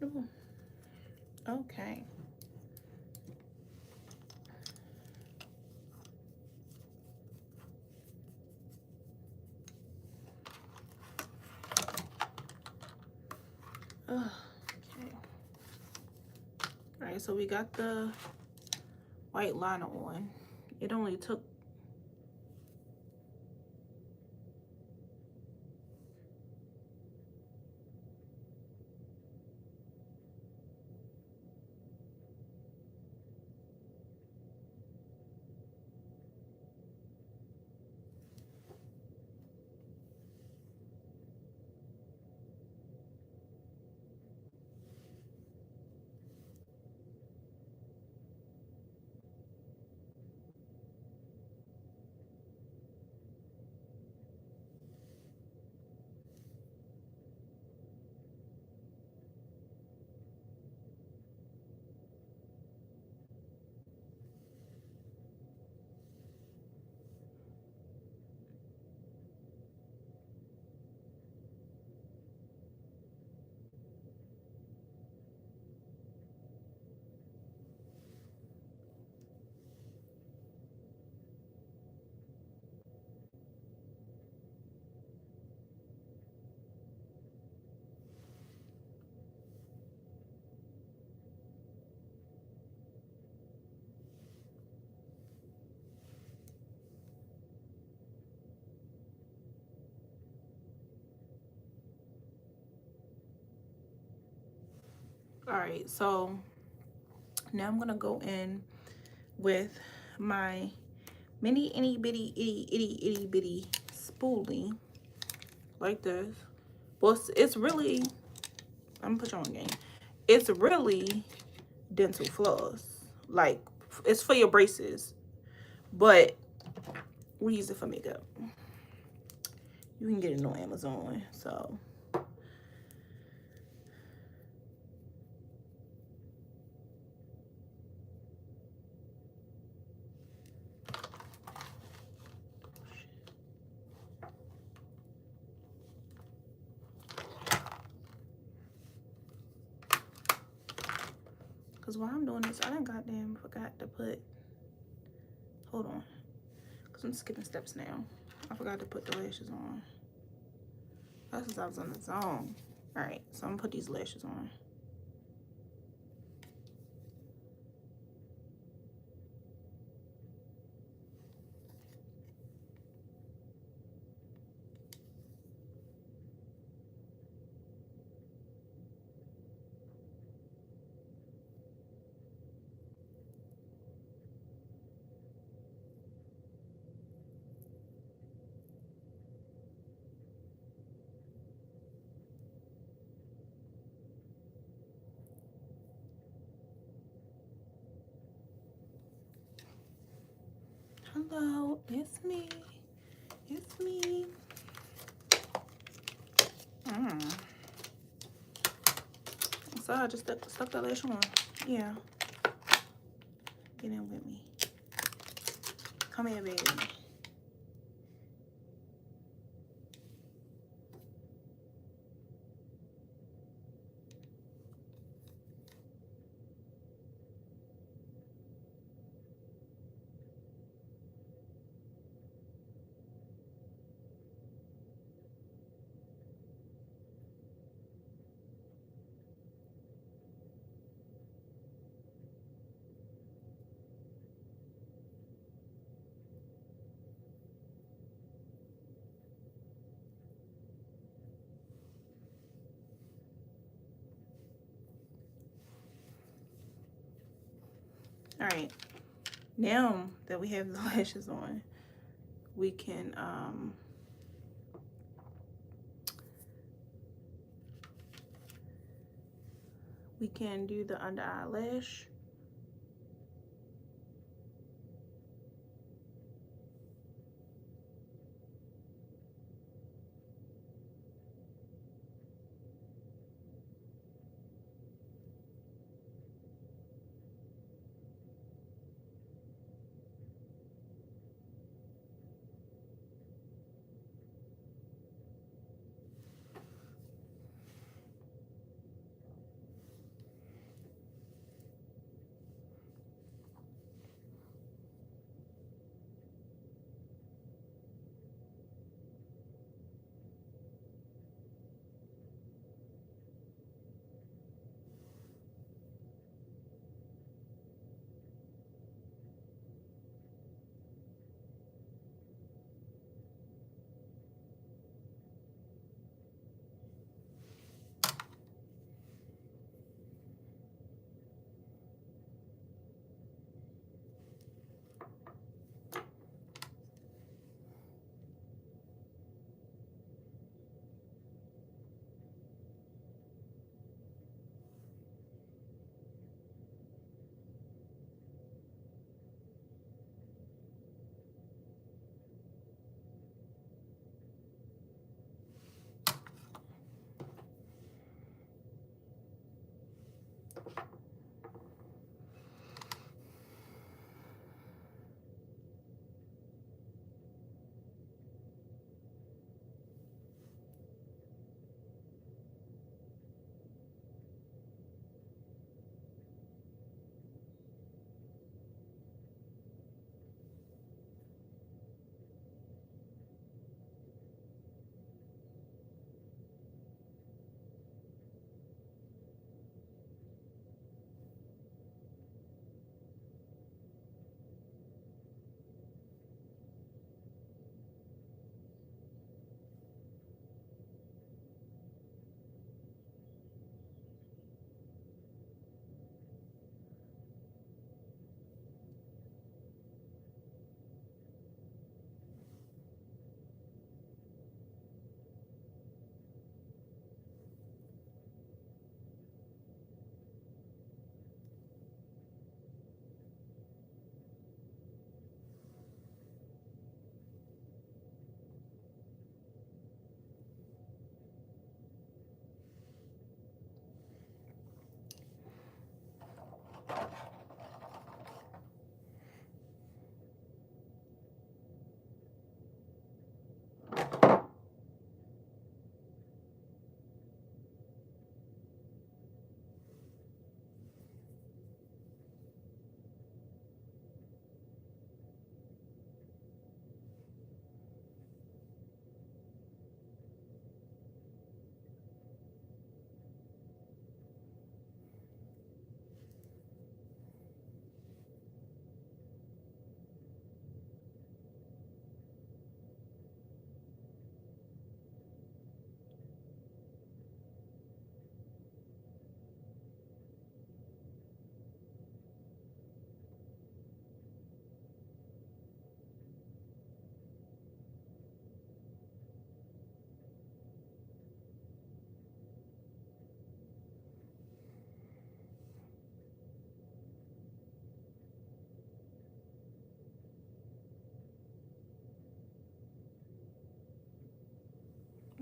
Ooh. Okay. Okay. Alright, so we got the white liner on. It only took All right, so now I'm gonna go in with my mini itty bitty itty bitty spoolie like this. Well, it's really, I'm gonna put you on game. It's really dental floss. Like, it's for your braces, but we use it for makeup. You can get it on Amazon, so. Because while I'm doing this, I done goddamn forgot to put, hold on. Because I'm skipping steps now. I forgot to put the lashes on. That's because I was on the zone. All right, so I'm gonna put these lashes on. Hello, it's me. It's me. So I just stuck that lash on. Yeah. Get in with me. Come here, baby. All right. Now that we have the lashes on, we can do the under eyelash.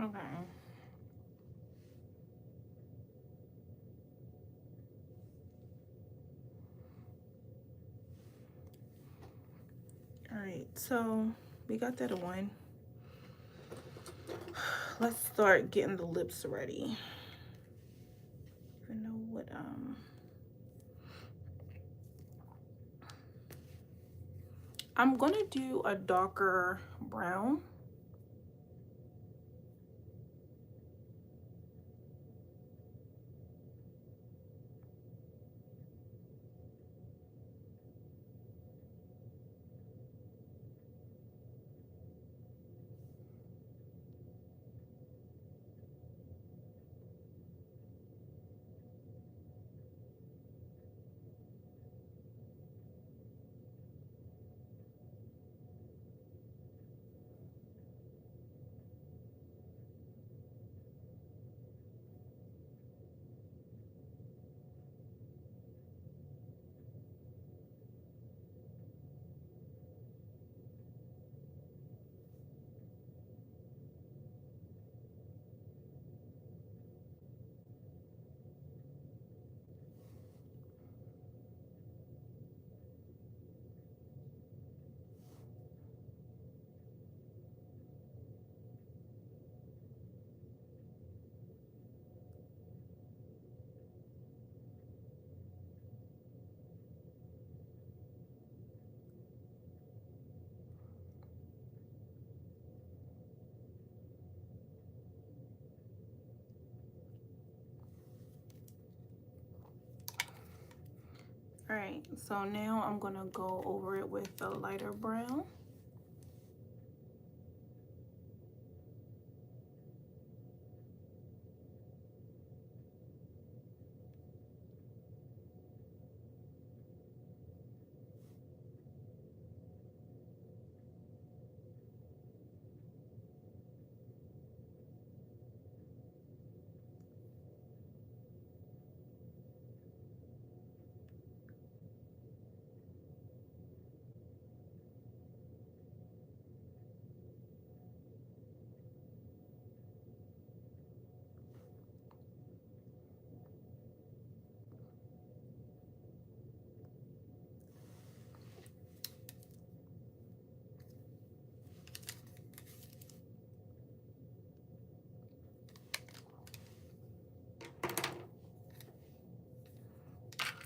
Okay. All right, so we got that on. Let's start getting the lips ready. I know what I'm gonna do a darker brown. All right, so now I'm gonna go over it with a lighter brown.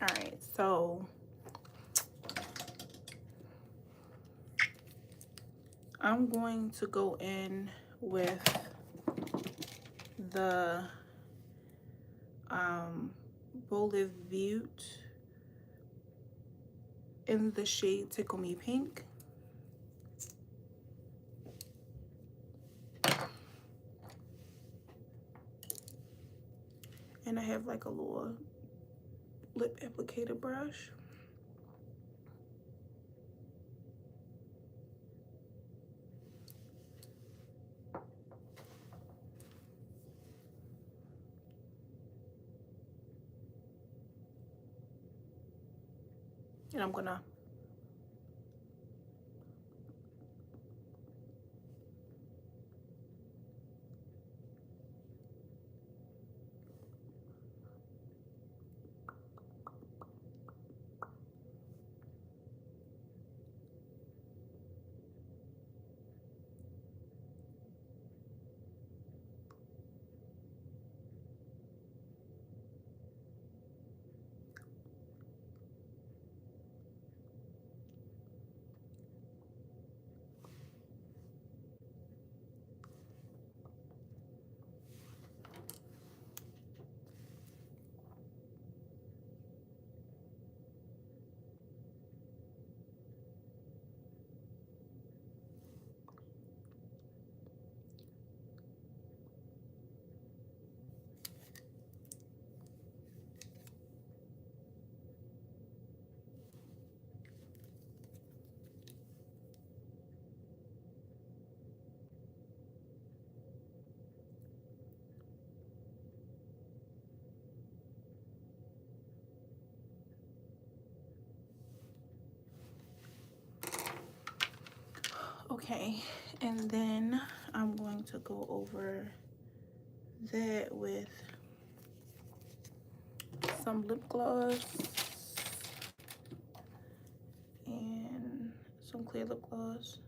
All right, so I'm going to go in with the Boliv Butte in the shade Tickle Me Pink. And I have like a little lip applicator brush. And I'm gonna okay, and then I'm going to go over that with some lip gloss and some clear lip gloss.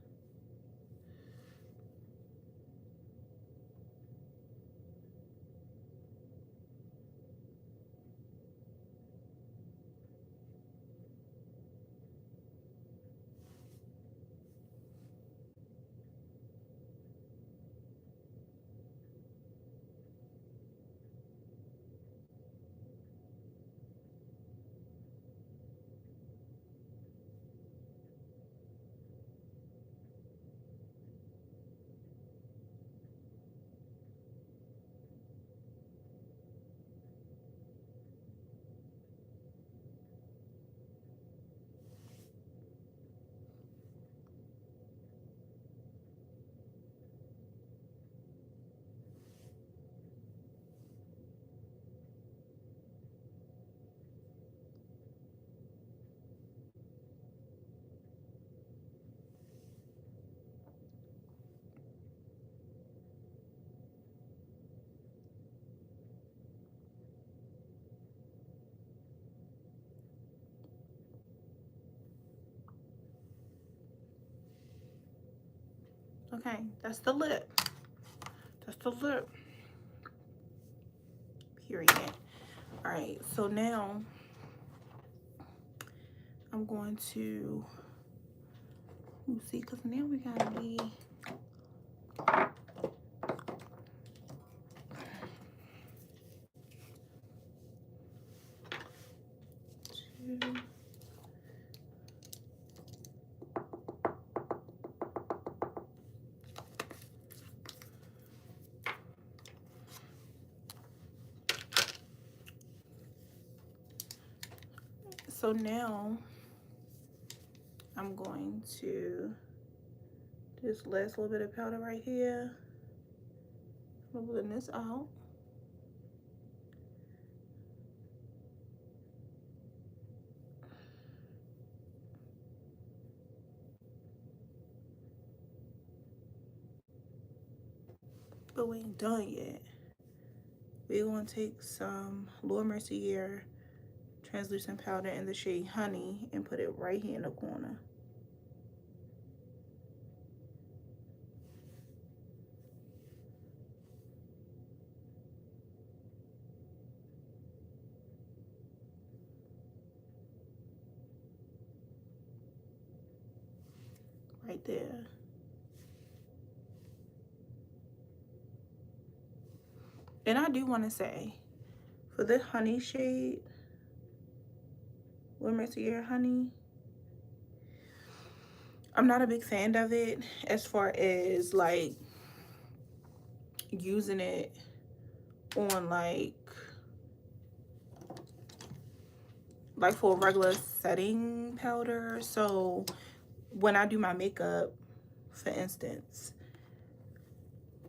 Okay, that's the lip. That's the lip. Period. All right, so now I'm going to, see, because now we gotta be, so now I'm going to do this last little bit of powder right here. I'm blend this out. But we ain't done yet. We're gonna take some Laura Mercier translucent powder in the shade Honey and put it right here in the corner. Right there. And I do want to say, for the Honey shade, Laura Mercier Honey, I'm not a big fan of it as far as like using it on like for a regular setting powder. So when I do my makeup, for instance,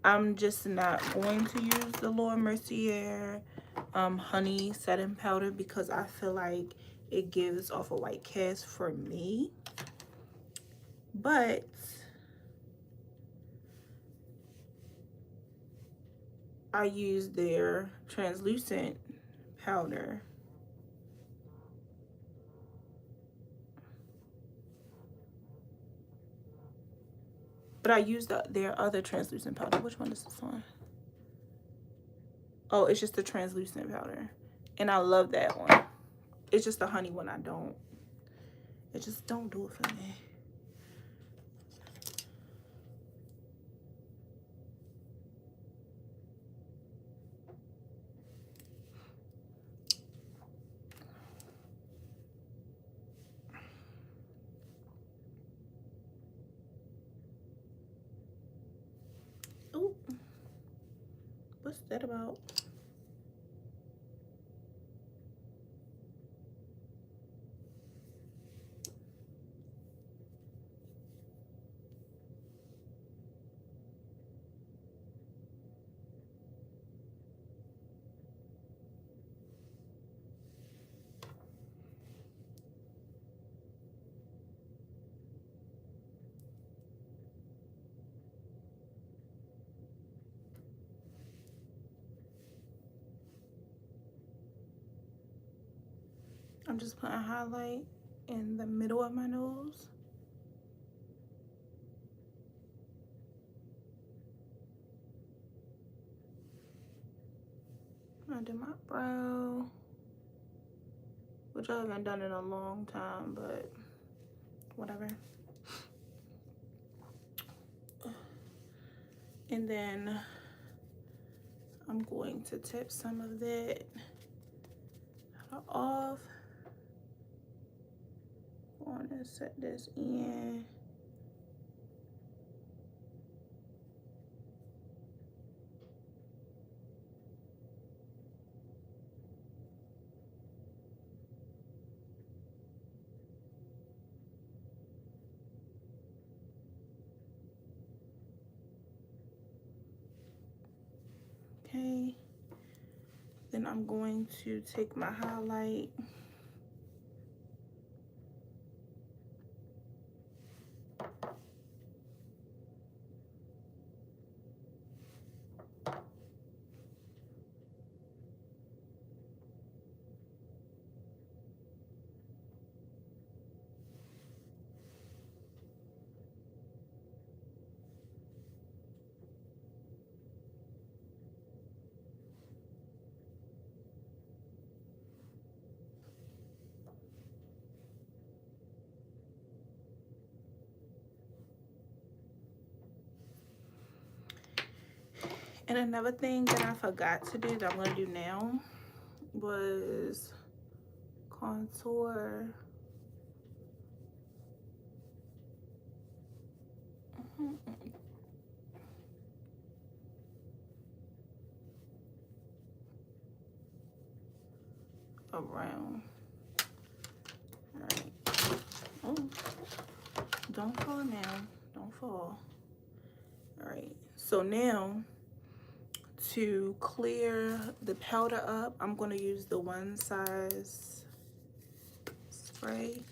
I'm just not going to use the Laura Mercier honey setting powder because I feel like it gives off a white cast for me. But I use their translucent powder. But I use their other translucent powder. Which one is this one? Oh, it's just the translucent powder. And I love that one. It's just the honey one I don't. It just don't do it for me. Ooh. What's that about? I'm just putting highlight in the middle of my nose. I do my brow, which I haven't done in a long time, but whatever. And then I'm going to tip some of that off. I'm going to set this in. Okay. Then I'm going to take my highlight and another thing that I forgot to do that I'm going to do now was contour around. All right. Oh, don't fall now. Don't fall. All right. So now to clear the powder up, I'm going to use the One Size spray.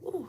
Ooh.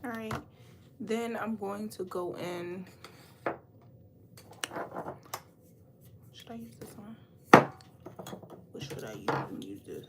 All right. Then I'm going to go in. Should I use this one? What should I use? I'm gonna use this.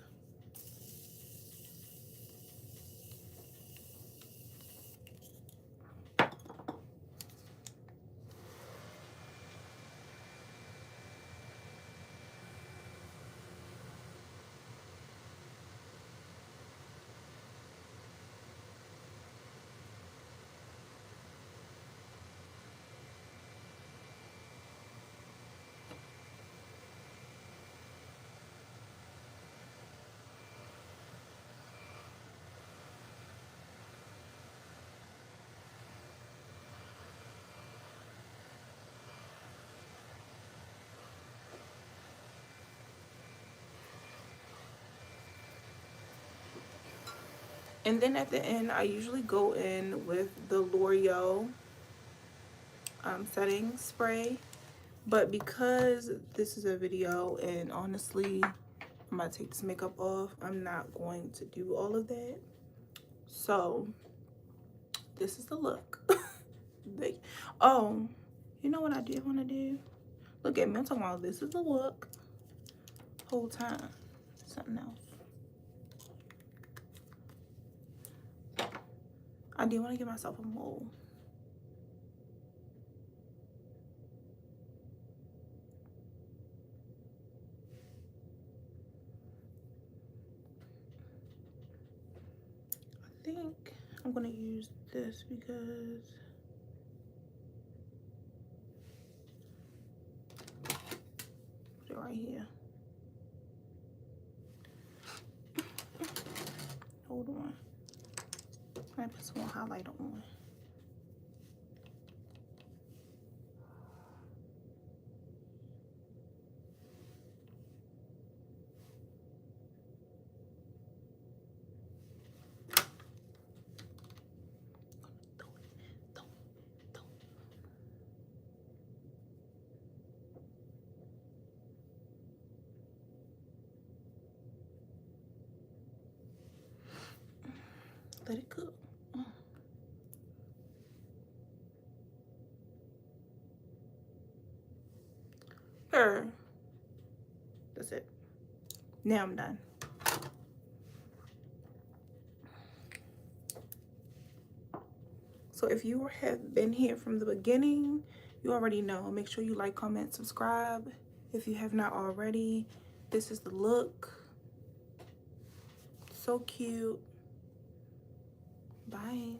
And then at the end, I usually go in with the L'Oreal setting spray. But because this is a video and honestly, I'm about to take this makeup off, I'm not going to do all of that. So this is the look. Oh, you know what I did want to do? Look at me, I'm talking about this is the look. Whole time. Something else. I do want to give myself a mole. I think I'm going to use this because put it right here. Hold on. I put some more highlighter on. Let it cook. There. That's it. Now I'm done. So if you have been here from the beginning, you already know. Make sure you like, comment, subscribe. If you have not already, this is the look. So cute. Bye.